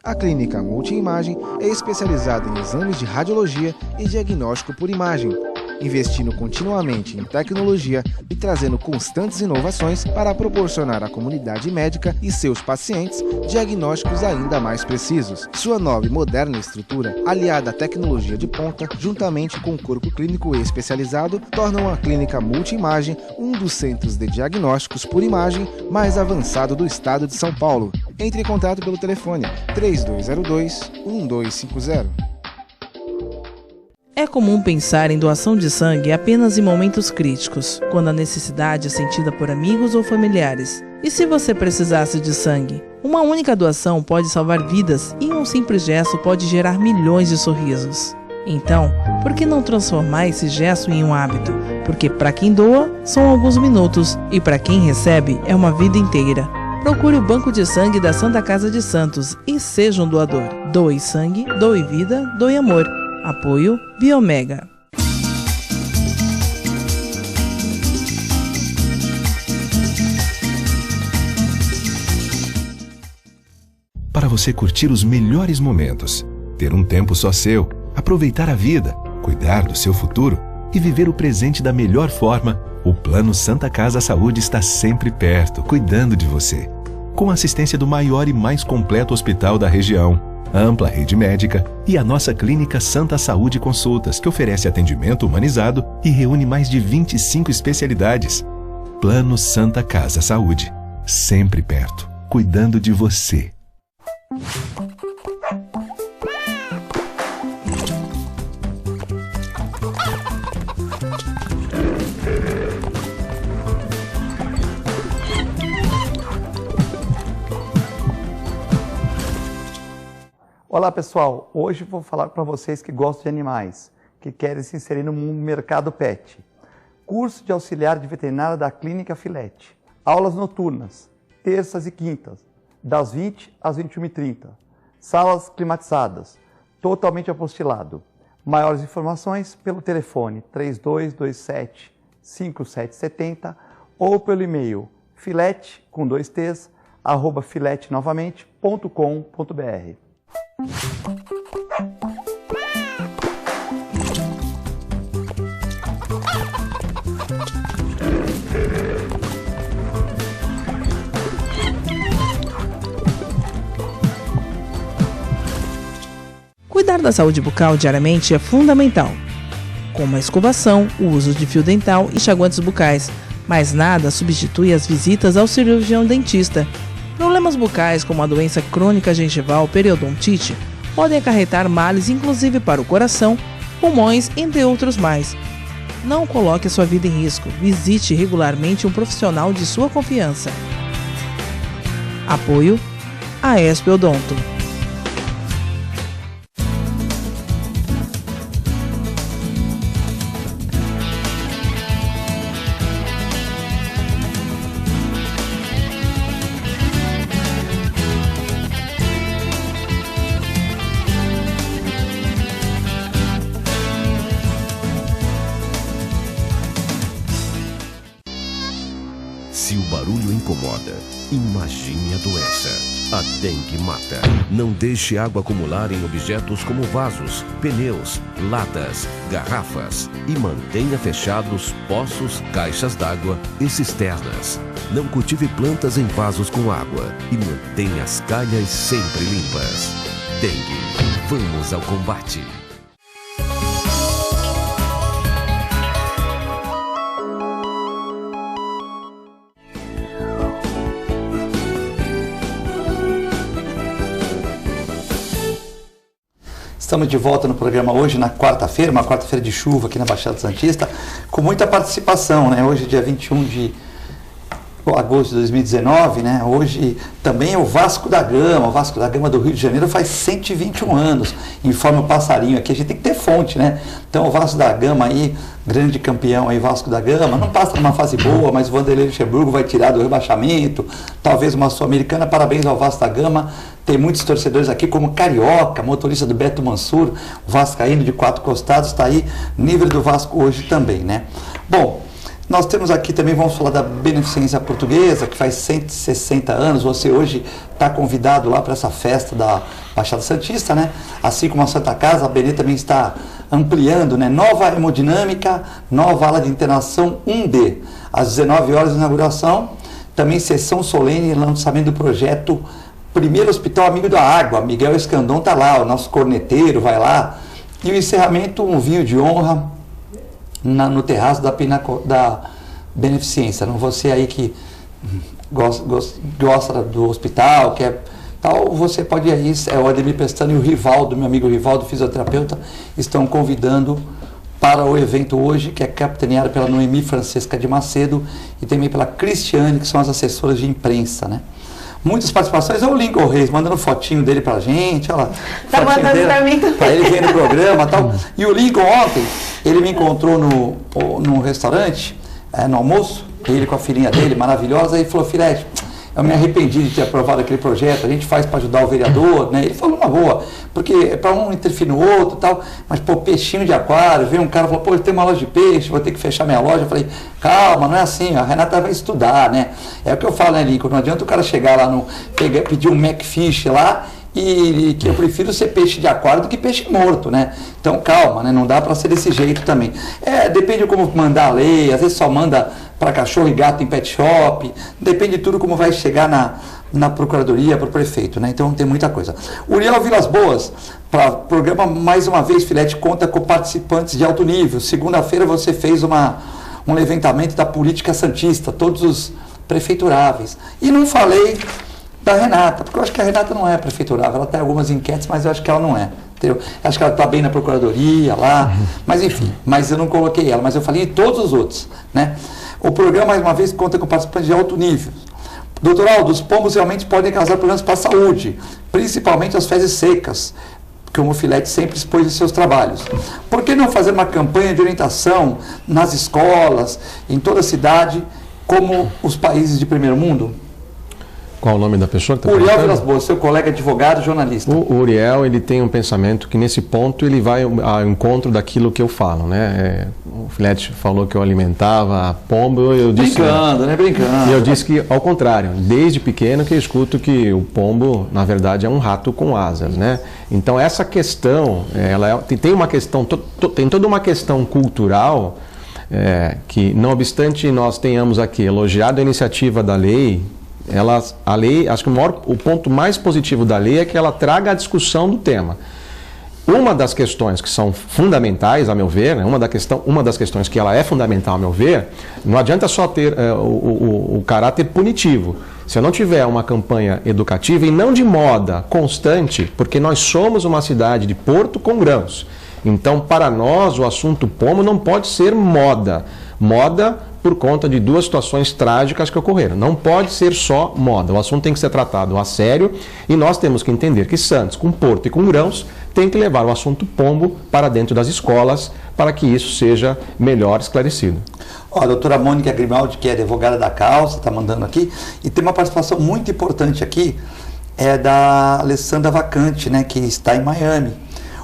A Clínica Multiimagem é especializada em exames de radiologia e diagnóstico por imagem. investindo continuamente em tecnologia e trazendo constantes inovações para proporcionar à comunidade médica e seus pacientes diagnósticos ainda mais precisos. Sua nova e moderna estrutura, aliada à tecnologia de ponta, juntamente com o corpo clínico especializado, tornam a clínica Multimagem um dos centros de diagnósticos por imagem mais avançado do estado de São Paulo. Entre em contato pelo telefone 3202-1250. É comum pensar em doação de sangue apenas em momentos críticos, quando a necessidade é sentida por amigos ou familiares. E se você precisasse de sangue? Uma única doação pode salvar vidas e um simples gesto pode gerar milhões de sorrisos. Então, por que não transformar esse gesto em um hábito? Porque para quem doa, são alguns minutos e para quem recebe, é uma vida inteira. Procure o Banco de Sangue da Santa Casa de Santos e seja um doador. Doe sangue, doe vida, doe amor. Apoio Biomega. Para você curtir os melhores momentos, ter um tempo só seu, aproveitar a vida, cuidar do seu futuro e viver o presente da melhor forma, o Plano Santa Casa Saúde está sempre perto, cuidando de você. Com a assistência do maior e mais completo hospital da região, ampla rede médica e a nossa clínica Santa Saúde Consultas, que oferece atendimento humanizado e reúne mais de 25 especialidades. Plano Santa Casa Saúde, sempre perto, cuidando de você. Olá pessoal, hoje vou falar para vocês que gostam de animais, que querem se inserir no mercado pet. Curso de auxiliar de veterinária da Clínica Filete. Aulas noturnas, terças e quintas, das 20 às 21h30. Salas climatizadas, totalmente apostilado. Maiores informações pelo telefone 3227-5770 ou pelo e-mail filete, com 2 t's, @filetenovamente.com.br. Cuidar da saúde bucal diariamente é fundamental, como a escovação, o uso de fio dental e enxaguantes bucais, mas nada substitui as visitas ao cirurgião dentista. Problemas bucais como a doença crônica gengival periodontite podem acarretar males inclusive para o coração, pulmões, entre outros mais. Não coloque a sua vida em risco, visite regularmente um profissional de sua confiança. Apoio Aesp Odonto. Se o barulho incomoda, imagine a doença. A dengue mata. Não deixe água acumular em objetos como vasos, pneus, latas, garrafas e mantenha fechados poços, caixas d'água e cisternas. Não cultive plantas em vasos com água e mantenha as calhas sempre limpas. Dengue. Vamos ao combate. Estamos de volta no programa hoje, na quarta-feira, uma quarta-feira de chuva aqui na Baixada Santista, com muita participação, né? Hoje, dia 21 de agosto de 2019, né? Hoje também é o Vasco da Gama. O Vasco da Gama do Rio de Janeiro faz 121 anos, informa o passarinho aqui. A gente tem que ter fonte, né? Então o Vasco da Gama aí, grande campeão aí, Vasco da Gama, não passa numa fase boa, mas o Vanderlei Luxemburgo vai tirar do rebaixamento, talvez uma Sul-Americana. Parabéns ao Vasco da Gama. Tem muitos torcedores aqui, como Carioca, motorista do Beto Mansur, o vascaíno de 4 costados, está aí, nível do Vasco hoje também, né? Bom, nós temos aqui também, vamos falar da Beneficência Portuguesa, que faz 160 anos. Você hoje está convidado lá para essa festa da Baixada Santista, né? Assim como a Santa Casa, a Benê também está ampliando, né? Nova hemodinâmica, nova ala de internação 1D. Às 19 horas de inauguração, também sessão solene e lançamento do projeto Primeiro Hospital Amigo da Água. Miguel Escandon está lá, o nosso corneteiro vai lá. E o encerramento, um vinho de honra no terraço da Beneficência. Não você aí que gosta do hospital, quer tal, você pode ir aí. O Ademir Pestana e o Rivaldo, meu amigo Rivaldo, fisioterapeuta, estão convidando para o evento hoje, que é capitaneado pela Noemi Francesca de Macedo e também pela Cristiane, que são as assessoras de imprensa, né? Muitas participações, o Lincoln Reis mandando fotinho dele pra gente, olha lá. Tá mandando dele, pra mim também. Pra ele ver no programa e tal. E o Lincoln ontem, ele me encontrou no restaurante, no almoço, ele com a filhinha dele, maravilhosa, e falou: Filete, eu me arrependi de ter aprovado aquele projeto, a gente faz para ajudar o vereador, né? Ele falou uma boa, porque é para um interferir no outro e tal, mas pô, peixinho de aquário, veio um cara e falou: pô, eu tenho uma loja de peixe, vou ter que fechar minha loja. Eu falei: calma, não é assim, a Renata vai estudar, né? É o que eu falo, né, Lincoln? Não adianta o cara chegar lá, pedir um Macfish lá, e que eu prefiro ser peixe de aquário do que peixe morto, né? Então calma, né? Não dá para ser desse jeito também. Depende de como mandar a lei, às vezes só manda para cachorro e gato em pet shop, depende de tudo como vai chegar na procuradoria, para o prefeito, né? Então tem muita coisa. Uriel Vilas Boas, para o programa, mais uma vez, Filete, conta com participantes de alto nível. Segunda-feira você fez um levantamento da política santista, todos os prefeituráveis. E não falei da Renata, porque eu acho que a Renata não é prefeiturável, ela tem algumas enquetes, mas eu acho que ela não é. Entendeu? Acho que ela está bem na procuradoria lá, mas enfim, mas eu não coloquei ela, mas eu falei em todos os outros, né? O programa, mais uma vez, conta com participantes de alto nível. Doutor Aldo, os pombos realmente podem causar problemas para a saúde, principalmente as fezes secas, como o Filete sempre expôs em seus trabalhos. Por que não fazer uma campanha de orientação nas escolas, em toda a cidade, como os países de primeiro mundo? Qual o nome da pessoa que está Uriel Vilas Boas, seu colega advogado, jornalista. O Uriel, ele tem um pensamento que nesse ponto ele vai ao encontro daquilo que eu falo, né? O Filete falou que eu alimentava pombo, eu disse... Brincando, né? Brincando. E eu disse que, ao contrário, desde pequeno que eu escuto que o pombo, na verdade, é um rato com asas, né? Então essa questão, tem toda uma questão cultural que, não obstante nós tenhamos aqui elogiado a iniciativa da lei, a lei, acho que o ponto mais positivo da lei é que ela traga a discussão do tema. Uma das questões que são fundamentais, a meu ver, né, uma das questões que ela é fundamental, a meu ver, não adianta só ter o caráter punitivo. Se eu não tiver uma campanha educativa e não de moda constante, porque nós somos uma cidade de porto com grãos. Então, para nós, o assunto pombo não pode ser moda. Moda por conta de duas situações trágicas que ocorreram. Não pode ser só moda. O assunto tem que ser tratado a sério e nós temos que entender que Santos, com porto e com grãos, tem que levar o assunto pombo para dentro das escolas para que isso seja melhor esclarecido. A doutora Mônica Grimaldi, que é advogada da causa, está mandando aqui, e tem uma participação muito importante aqui, da Alessandra Vacante, né, que está em Miami.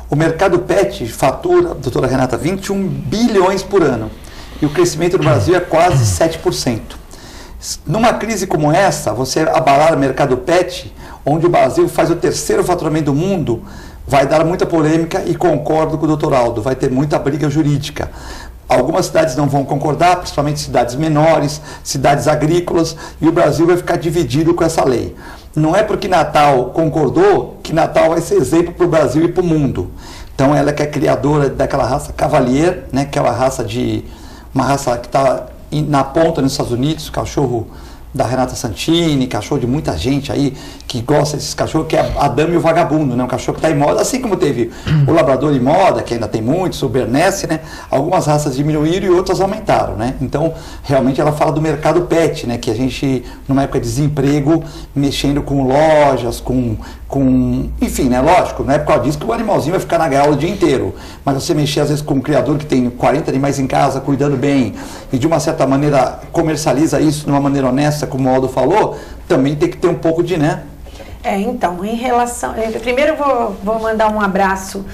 O mercado pet fatura, doutora Renata, 21 bilhões por ano. E o crescimento no Brasil é quase 7%. Numa crise como essa, você abalar o mercado pet, onde o Brasil faz o terceiro faturamento do mundo, vai dar muita polêmica e concordo com o doutor Aldo, vai ter muita briga jurídica. Algumas cidades não vão concordar, principalmente cidades menores, cidades agrícolas, e o Brasil vai ficar dividido com essa lei. Não é porque Natal concordou que Natal vai ser exemplo para o Brasil e para o mundo. Então ela que é criadora daquela raça Cavalier, né, que é uma raça que está na ponta nos Estados Unidos, cachorro da Renata Santini, cachorro de muita gente aí que gosta desses cachorros, que é a Dama e o Vagabundo, né? Um cachorro que está em moda, assim como teve o Labrador em moda, que ainda tem muitos, o Bernese, né? Algumas raças diminuíram e outras aumentaram, né? Então, realmente ela fala do mercado pet, né? Que a gente, numa época de desemprego, mexendo com lojas, enfim, né? Lógico, não é por causa disso que o animalzinho vai ficar na gaiola o dia inteiro, mas você mexer às vezes com um criador que tem 40 animais em casa, cuidando bem, e de uma certa maneira comercializa isso de uma maneira honesta, como o Aldo falou, também tem que ter um pouco de, né? Então, em relação... Primeiro eu vou mandar um abraço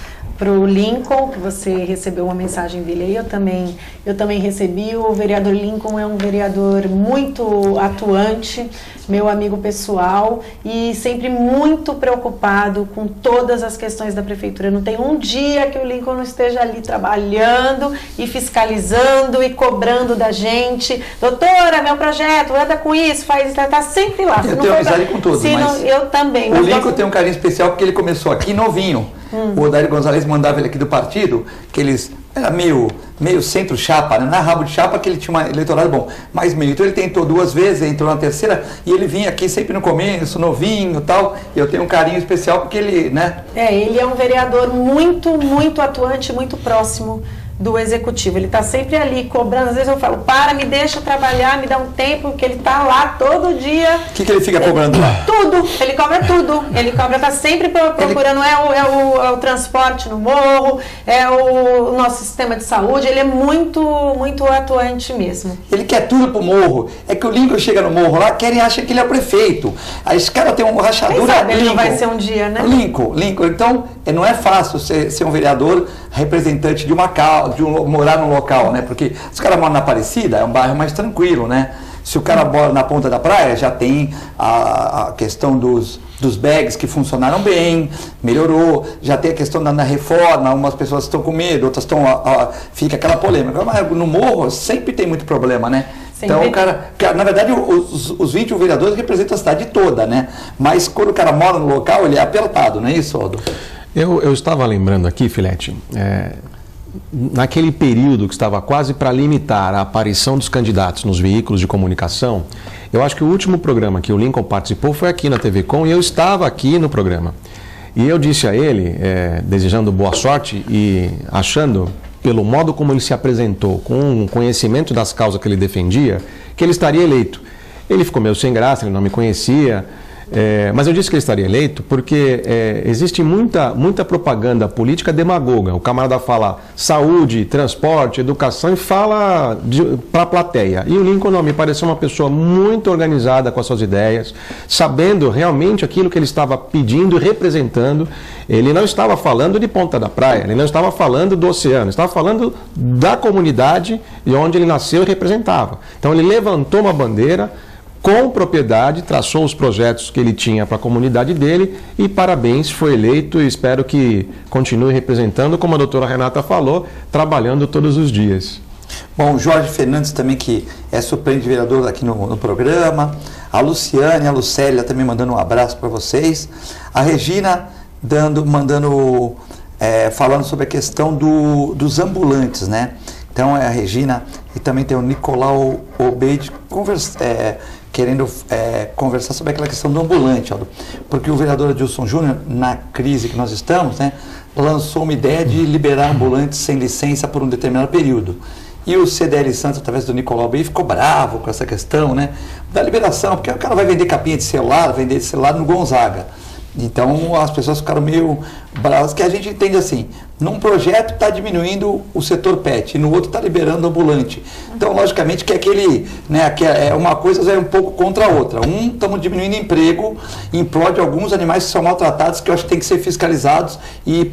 o Lincoln, que você recebeu uma mensagem dele aí, eu também recebi. O vereador Lincoln é um vereador muito atuante, meu amigo pessoal, e sempre muito preocupado com todas as questões da prefeitura. Não tem um dia que o Lincoln não esteja ali trabalhando e fiscalizando e cobrando da gente. Doutora, meu projeto, anda com isso, faz isso, tá sempre lá. Eu tenho amizade com todos, mas eu também. O Lincoln tem um carinho especial porque ele começou aqui novinho. O Odair Gonzalez mandava ele aqui do partido, que eles era meio centro-chapa, né? Não é rabo de chapa, que ele tinha um eleitorado bom, mas meio. Então ele tentou 2 vezes, entrou na terceira, e ele vinha aqui sempre no começo, novinho e tal, e eu tenho um carinho especial porque ele, né? Ele é um vereador muito, muito atuante, muito próximo do executivo. Ele está sempre ali cobrando. Às vezes eu falo, me deixa trabalhar, me dá um tempo, que ele está lá todo dia. O que ele fica cobrando lá? Tudo, ele cobra tudo. Ele cobra, está sempre procurando, é o transporte no morro, é o nosso sistema de saúde. Ele é muito, muito atuante mesmo. Ele quer tudo pro morro. É que o Lincoln chega no morro lá, acha que ele é o prefeito. Aí esse cara tem uma rachadura. Quem sabe ele não vai ser um dia, né? Lincoln. Então, não é fácil ser um vereador representante de uma causa, morar num local, né? Porque se o cara mora na Aparecida, é um bairro mais tranquilo, né? Se o cara mora na ponta da praia, já tem a questão dos bags que funcionaram bem, melhorou, já tem a questão da reforma, umas pessoas estão com medo, outras estão, fica aquela polêmica. Mas no morro sempre tem muito problema, né? Sempre. Então o cara, na verdade, os 21 vereadores representam a cidade toda, né? Mas quando o cara mora no local, ele é apertado, não é isso, Aldo? Eu estava lembrando aqui, Filete, naquele período que estava quase para limitar a aparição dos candidatos nos veículos de comunicação, eu acho que o último programa que o Lincoln participou foi aqui na TV Com, e eu estava aqui no programa. E eu disse a ele, desejando boa sorte e achando, pelo modo como ele se apresentou, com o conhecimento das causas que ele defendia, que ele estaria eleito. Ele ficou meio sem graça, ele não me conhecia. Mas eu disse que ele estaria eleito porque existe muita propaganda política demagoga. O camarada fala saúde, transporte, educação e fala para a plateia. E o Lincoln não, me pareceu uma pessoa muito organizada com as suas ideias, sabendo realmente aquilo que ele estava pedindo e representando. Ele não estava falando de Ponta da Praia, ele não estava falando do oceano, ele estava falando da comunidade de onde ele nasceu e representava. Então ele levantou uma bandeira com propriedade, traçou os projetos que ele tinha para a comunidade dele e parabéns, foi eleito e espero que continue representando, como a doutora Renata falou, trabalhando todos os dias. Bom, o Jorge Fernandes também, que é suplente vereador aqui no programa, a Luciane, a Lucélia também mandando um abraço para vocês, a Regina falando sobre a questão dos ambulantes, né? Então é a Regina e também tem o Nicolau Obeid querendo conversar sobre aquela questão do ambulante, Aldo, porque o vereador Adilson Júnior, na crise que nós estamos, né, lançou uma ideia de liberar ambulantes sem licença por um determinado período. E o CDL Santos, através do Nicolau Bey, ficou bravo com essa questão, né, da liberação, porque o cara vai vender capinha de celular, vender celular no Gonzaga. Então as pessoas ficaram meio bravas, que a gente entende assim, num projeto está diminuindo o setor pet, e no outro está liberando ambulante. Então, logicamente, que aquele, né, que uma coisa é um pouco contra a outra. Estamos diminuindo emprego em prol de alguns animais que são maltratados, que eu acho que tem que ser fiscalizados e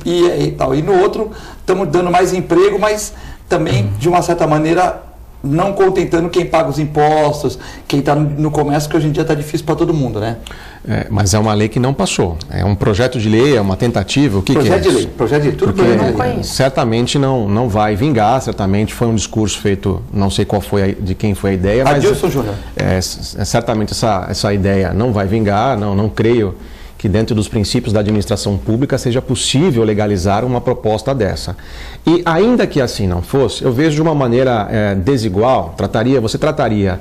tal. E no outro, estamos dando mais emprego, mas também, de uma certa maneira, não contentando quem paga os impostos, quem está no comércio, que hoje em dia está difícil para todo mundo, né? Mas é uma lei que não passou. É um projeto de lei, é uma tentativa, o que é isso? Projeto de lei, tudo porque certamente não vai vingar, certamente foi um discurso feito, não sei de quem foi a ideia, mas Adilson Júnior. Certamente essa ideia não vai vingar, não creio que dentro dos princípios da administração pública seja possível legalizar uma proposta dessa. E ainda que assim não fosse, eu vejo de uma maneira desigual, você trataria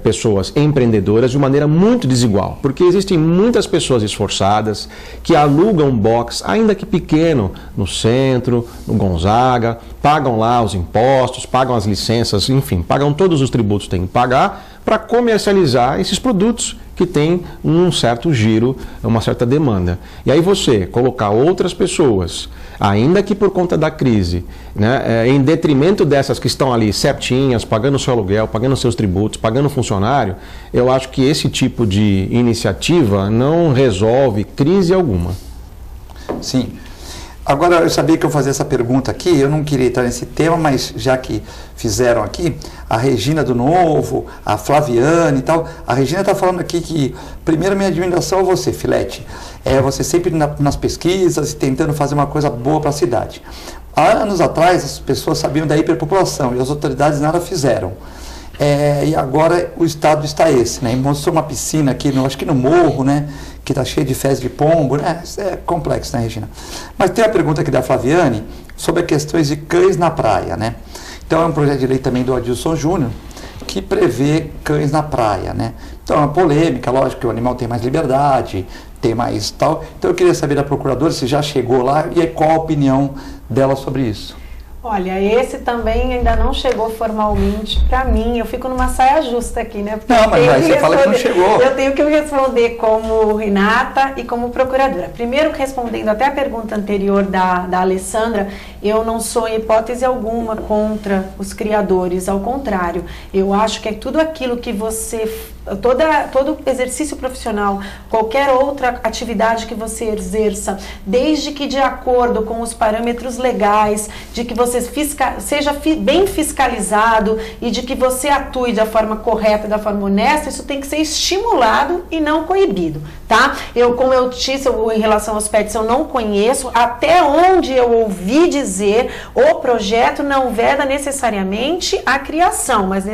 pessoas empreendedoras de maneira muito desigual, porque existem muitas pessoas esforçadas que alugam um box, ainda que pequeno, no centro, no Gonzaga, pagam lá os impostos, pagam as licenças, enfim, pagam todos os tributos que têm que pagar para comercializar esses produtos que têm um certo giro, uma certa demanda. E aí você colocar outras pessoas, ainda que por conta da crise, né, em detrimento dessas que estão ali certinhas, pagando seu aluguel, pagando seus tributos, pagando funcionário, eu acho que esse tipo de iniciativa não resolve crise alguma. Sim. Agora, eu sabia que eu fazia essa pergunta aqui, eu não queria entrar nesse tema, mas já que fizeram aqui, a Regina do Novo, a Flaviane e tal, a Regina está falando aqui que, primeiro, minha admiração a você, Filete, você sempre nas pesquisas e tentando fazer uma coisa boa para a cidade. Há anos atrás, as pessoas sabiam da hiperpopulação e as autoridades nada fizeram. E agora o estado está esse, né? E mostrou uma piscina aqui, acho que no morro, né? Que está cheio de fezes de pombo, né? Isso é complexo, né, Regina? Mas tem a pergunta aqui da Flaviane sobre as questões de cães na praia, né? Então é um projeto de lei também do Adilson Júnior que prevê cães na praia, né? Então é uma polêmica, lógico que o animal tem mais liberdade, tem mais tal. Então eu queria saber da procuradora se já chegou lá e qual a opinião dela sobre isso. Olha, esse também ainda não chegou formalmente para mim. Eu fico numa saia justa aqui, né? Porque não, mas aí você fala que não chegou. Eu tenho que responder como Renata e como procuradora. Primeiro, respondendo até a pergunta anterior da Alessandra, eu não sou em hipótese alguma contra os criadores. Ao contrário, eu acho que é tudo aquilo que você... Todo exercício profissional, qualquer outra atividade que você exerça, desde que de acordo com os parâmetros legais, de que você seja bem fiscalizado e de que você atue da forma correta, da forma honesta, isso tem que ser estimulado e não coibido, tá? Como eu disse, em relação aos pets, eu não conheço, até onde eu ouvi dizer, o projeto não veda necessariamente a criação, mas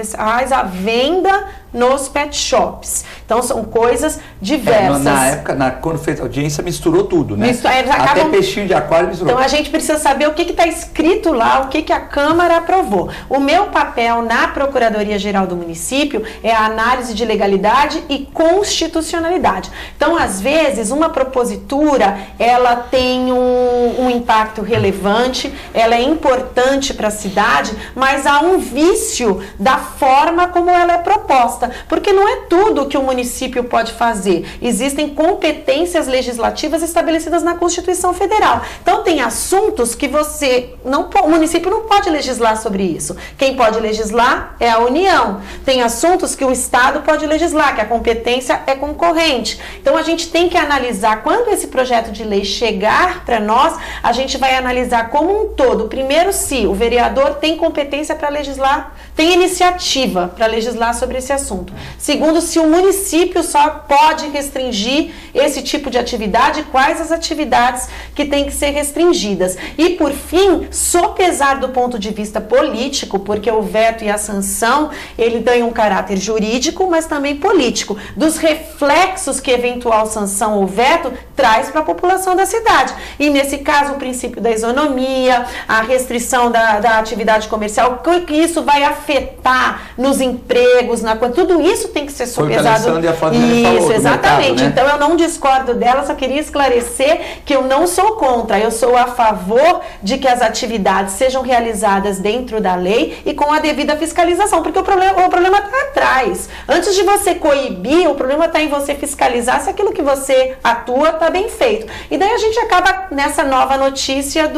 a venda nos pet shops. Então são coisas diversas. Na época, quando fez a audiência, misturou tudo, né? Até peixinho de aquário misturou. Então a gente precisa saber o que está escrito lá, o que a Câmara aprovou. O meu papel na Procuradoria-Geral do município é a análise de legalidade e constitucionalidade. Então, às vezes, uma propositura, ela tem um impacto relevante, ela é importante para a cidade, mas há um vício da forma como ela é proposta. Porque não é tudo que o município pode fazer. Existem competências legislativas estabelecidas na Constituição Federal. Então, tem assuntos que o município não pode legislar sobre isso. Quem pode legislar é a União. Tem assuntos que o Estado pode legislar, que a competência é concorrente. Então, a gente tem que analisar, quando esse projeto de lei chegar para nós, a gente vai analisar como um todo. Primeiro, se o vereador tem competência para legislar, tem iniciativa para legislar sobre esse assunto. Segundo, se o município só pode restringir esse tipo de atividade, quais as atividades que têm que ser restringidas. E, por fim, sopesar do ponto de vista político, porque o veto e a sanção, ele tem um caráter jurídico, mas também político, dos reflexos que eventual sanção ou veto traz para a população da cidade. E, nesse caso, o princípio da isonomia, a restrição da atividade comercial, que isso vai afetar nos empregos, tudo isso tem que ser sopesado. Foi o que a Flaviane falou, isso, exatamente. Mercado, né? Então, eu não discordo dela, só queria esclarecer que eu não sou contra, eu sou a favor de que as atividades sejam realizadas dentro da lei e com a devida fiscalização, porque o problema está atrás. Antes de você coibir, o problema está em você fiscalizar se aquilo que você atua está bem feito. E daí a gente acaba nessa nova notícia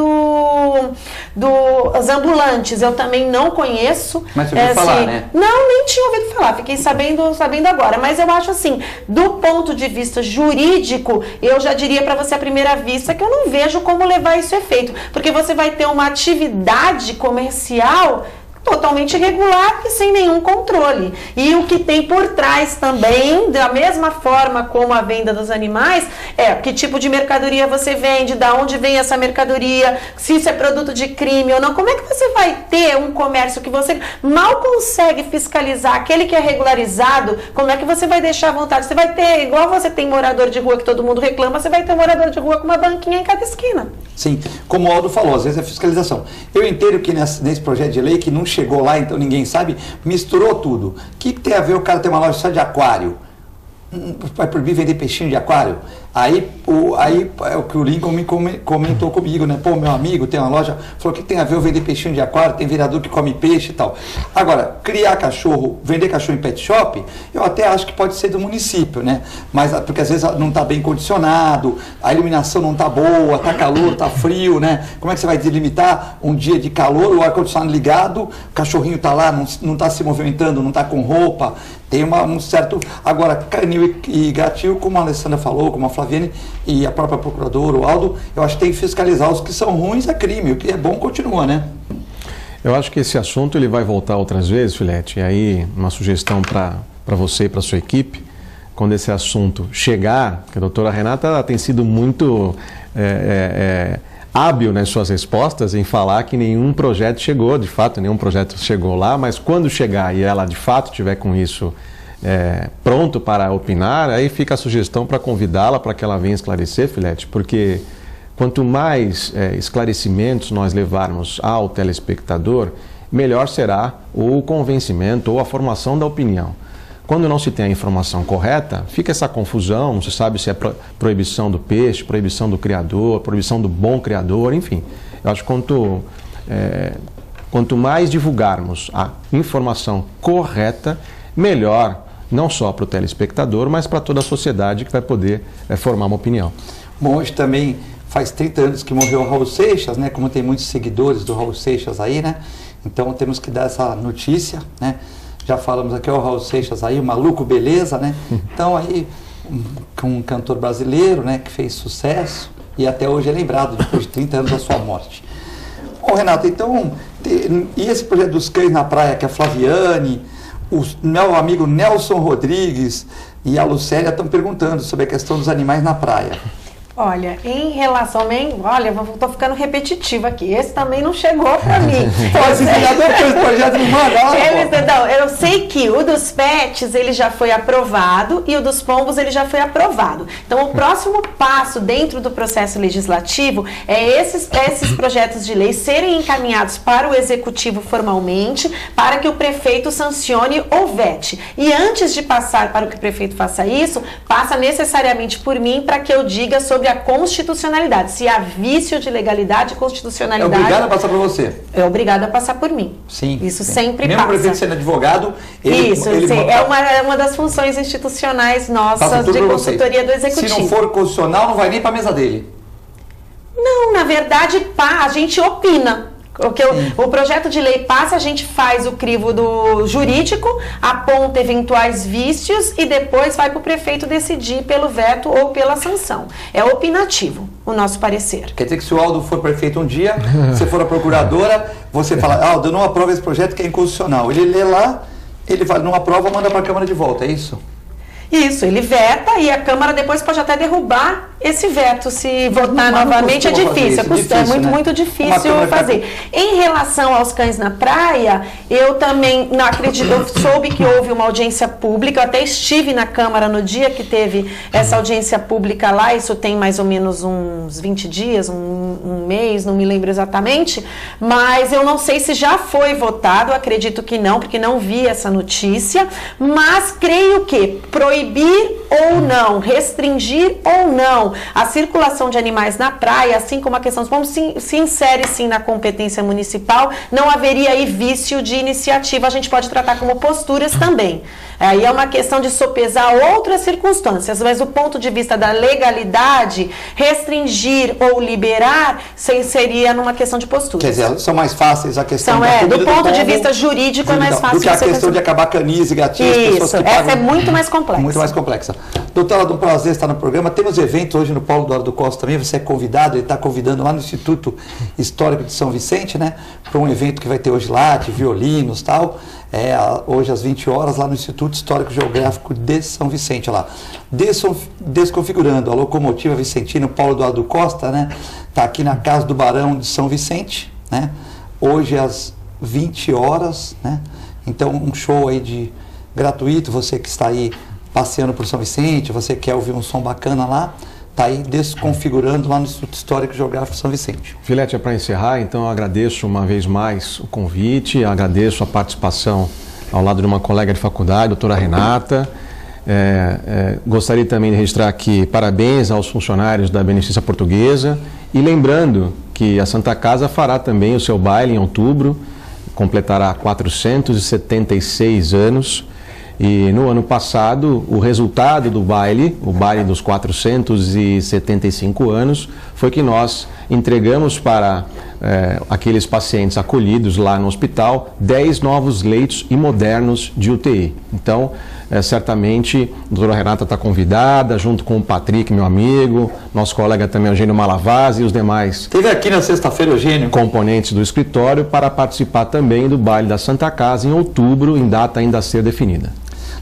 dos ambulantes. Eu também não conheço. Mas você ouviu falar, né? Não, nem tinha ouvido falar, fiquei sabendo agora. Mas eu acho assim, do ponto de vista jurídico, eu já diria para você à primeira vista que eu não vejo como levar isso a efeito. Porque você vai ter uma atividade comercial totalmente irregular e sem nenhum controle. E o que tem por trás também, da mesma forma como a venda dos animais, é que tipo de mercadoria você vende, da onde vem essa mercadoria, se isso é produto de crime ou não. Como é que você vai ter um comércio que você mal consegue fiscalizar, aquele que é regularizado, como é que você vai deixar à vontade? Você vai ter, igual você tem morador de rua que todo mundo reclama, você vai ter um morador de rua com uma banquinha em cada esquina. Sim, como o Aldo falou, às vezes é fiscalização. Eu entendo que nesse projeto de lei, que não chegou lá, então ninguém sabe, misturou tudo. O que tem a ver o cara ter uma loja só de aquário? Vai proibir vender peixinho de aquário? Aí é o que o Lincoln me comentou comigo, né? Pô, meu amigo tem uma loja, falou que tem a ver eu vender peixinho de aquário, tem vereador que come peixe e tal. Agora, criar cachorro, vender cachorro em pet shop, eu até acho que pode ser do município, né? Mas porque às vezes não está bem condicionado, a iluminação não está boa, está calor, está frio, né? Como é que você vai delimitar um dia de calor, o ar-condicionado ligado, o cachorrinho está lá, não está se movimentando, não está com roupa, tem um certo... Agora, canil e gatinho, como a Alessandra falou, como a Flaviane e a própria procuradora, o Aldo, eu acho que tem que fiscalizar. Os que são ruins é crime, o que é bom continua, né? Eu acho que esse assunto ele vai voltar outras vezes, Filete, e aí uma sugestão para você e para sua equipe, quando esse assunto chegar, que a doutora Renata ela tem sido muito hábil nas suas respostas em falar que nenhum projeto chegou, de fato nenhum projeto chegou lá, mas quando chegar e ela de fato tiver com isso pronto para opinar, aí fica a sugestão para convidá-la para que ela venha esclarecer, Filete, porque quanto mais esclarecimentos nós levarmos ao telespectador, melhor será o convencimento ou a formação da opinião. Quando não se tem a informação correta, fica essa confusão, não se sabe se é proibição do peixe, proibição do criador, proibição do bom criador, enfim. Eu acho que quanto mais divulgarmos a informação correta, melhor, não só para o telespectador, mas para toda a sociedade que vai poder formar uma opinião. Bom, hoje também faz 30 anos que morreu o Raul Seixas, né? Como tem muitos seguidores do Raul Seixas aí, né? Então temos que dar essa notícia, né? Já falamos aqui, o Raul Seixas aí, o maluco beleza, né? Então aí, um cantor brasileiro, né? Que fez sucesso e até hoje é lembrado, depois de 30 anos da sua morte. Bom, Renato, então, e esse projeto dos cães na praia, que a Flaviane, o meu amigo Nelson Rodrigues e a Lucélia estão perguntando sobre a questão dos animais na praia. Olha, em relação... Olha, estou ficando repetitiva aqui. Esse também não chegou para mim. Eu sei que o dos pets ele já foi aprovado e o dos pombos ele já foi aprovado. Então, o próximo passo dentro do processo legislativo é esses projetos de lei serem encaminhados para o executivo formalmente, para que o prefeito sancione ou vete. E antes de passar para que o prefeito faça isso, passa necessariamente por mim para que eu diga sobre a constitucionalidade. Se há vício de legalidade e constitucionalidade... É obrigado a passar por você? É obrigado a passar por mim. Sim. Isso sempre mesmo passa. Mesmo o prefeito sendo advogado... é uma das funções institucionais nossas de consultoria do Executivo. Se não for constitucional, não vai nem para a mesa dele? Não, na verdade, a gente opina. O projeto de lei passa, a gente faz o crivo do jurídico, aponta eventuais vícios e depois vai para o prefeito decidir pelo veto ou pela sanção. É opinativo o nosso parecer. Quer dizer que se o Aldo for prefeito um dia, você for a procuradora, você fala, Aldo, eu não aprovo esse projeto que é inconstitucional. Ele lê lá, ele fala, não aprova, manda para a Câmara de volta, é isso? Isso, ele veta e a Câmara depois pode até derrubar esse veto, se votar novamente é difícil, muito difícil fazer. Em relação aos cães na praia, eu também não acredito, eu soube que houve uma audiência pública, eu até estive na Câmara no dia que teve essa audiência pública lá, isso tem mais ou menos uns 20 dias, um mês, não me lembro exatamente, mas eu não sei se já foi votado, acredito que não, porque não vi essa notícia, mas creio que proibir ou não, restringir ou não a circulação de animais na praia, assim como a questão dos pombos, se insere sim na competência municipal, não haveria aí vício de iniciativa, a gente pode tratar como posturas também. Aí é uma questão de sopesar outras circunstâncias, mas do ponto de vista da legalidade, restringir ou liberar seria numa questão de postura. Quer dizer, são mais fáceis a questão do ponto de vista jurídico é mais fácil. Do que a questão de acabar canis e gatinhos. Isso, essa é muito mais complexa. Muito mais complexa. Doutora, é um prazer estar no programa. Temos eventos hoje no Paulo Eduardo Costa também, você é convidado, ele está convidando lá no Instituto Histórico de São Vicente, né? Para um evento que vai ter hoje lá, de violinos e tal. Hoje às 20 horas lá no Instituto Histórico Geográfico de São Vicente, lá. Desconfigurando a locomotiva vicentina, Paulo Eduardo Costa, né? Está aqui na Casa do Barão de São Vicente, né? Hoje às 20 horas, né? Então um show aí gratuito, você que está aí passeando por São Vicente, você quer ouvir um som bacana lá, está aí desconfigurando lá no Instituto Histórico Geográfico de São Vicente. Filete, para encerrar, então eu agradeço uma vez mais o convite, agradeço a participação ao lado de uma colega de faculdade, doutora Renata. Gostaria também de registrar aqui parabéns aos funcionários da Beneficência Portuguesa e lembrando que a Santa Casa fará também o seu baile em outubro, completará 476 anos. E no ano passado, o resultado do baile, o baile dos 475 anos, foi que nós entregamos para aqueles pacientes acolhidos lá no hospital, 10 novos leitos e modernos de UTI. Então, certamente, a doutora Renata está convidada, junto com o Patrick, meu amigo, nosso colega também, Eugênio Malavasi, e os demais. Esteve aqui na sexta-feira, Eugênio. Componentes do escritório, para participar também do baile da Santa Casa em outubro, em data ainda a ser definida.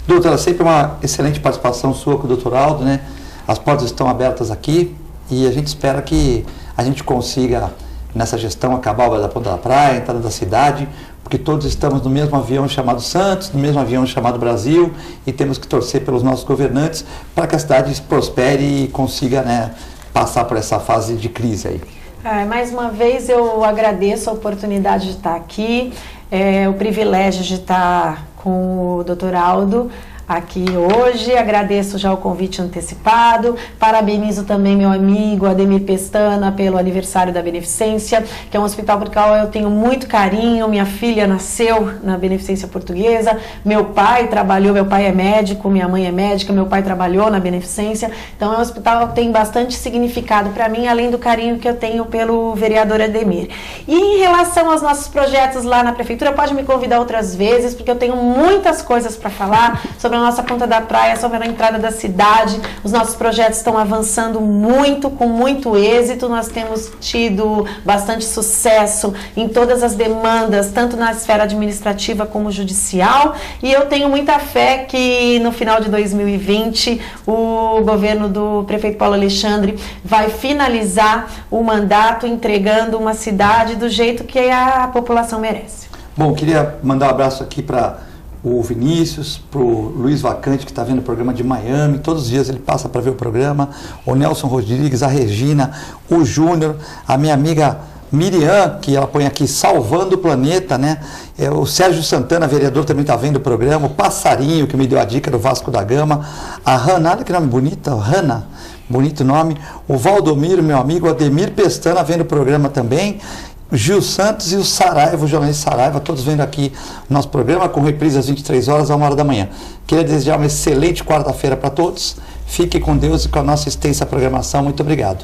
Doutora, sempre uma excelente participação sua com o doutor Aldo, né? As portas estão abertas aqui e a gente espera que a gente consiga, nessa gestão, acabar a obra da Ponta da Praia, entrada da cidade, porque todos estamos no mesmo avião chamado Santos, no mesmo avião chamado Brasil, e temos que torcer pelos nossos governantes para que a cidade prospere e consiga, né, passar por essa fase de crise aí. Mais uma vez eu agradeço a oportunidade de estar aqui, o privilégio de estar com o Dr. Aldo aqui hoje, agradeço já o convite antecipado, parabenizo também meu amigo Ademir Pestana pelo aniversário da Beneficência, que é um hospital por qual eu tenho muito carinho. Minha filha nasceu na Beneficência Portuguesa, meu pai trabalhou, meu pai é médico, minha mãe é médica, meu pai trabalhou na Beneficência, então é um hospital que tem bastante significado para mim, além do carinho que eu tenho pelo vereador Ademir. E em relação aos nossos projetos lá na Prefeitura, pode me convidar outras vezes, porque eu tenho muitas coisas para falar sobre a nossa Ponta da Praia, sobre a entrada da cidade. Os nossos projetos estão avançando muito, com muito êxito. Nós temos tido bastante sucesso em todas as demandas, tanto na esfera administrativa como judicial, e eu tenho muita fé que no final de 2020 o governo do prefeito Paulo Alexandre vai finalizar o mandato entregando uma cidade do jeito que a população merece. Bom, queria mandar um abraço aqui para o Vinícius, para o Luiz Vacante, que está vendo o programa de Miami, todos os dias ele passa para ver o programa, o Nelson Rodrigues, a Regina, o Júnior, a minha amiga Miriam, que ela põe aqui Salvando o Planeta, né? O Sérgio Santana, vereador, também está vendo o programa, o Passarinho, que me deu a dica do Vasco da Gama, a Hanna, olha que nome bonito, Hanna, bonito nome, o Valdomiro, meu amigo, o Ademir Pestana vendo o programa também, Gil Santos e o Saraiva, o jornalista Saraiva, todos vendo aqui o nosso programa, com reprise às 23 horas, a 1h da manhã. Queria desejar uma excelente quarta-feira para todos. Fique com Deus e com a nossa extensa programação. Muito obrigado.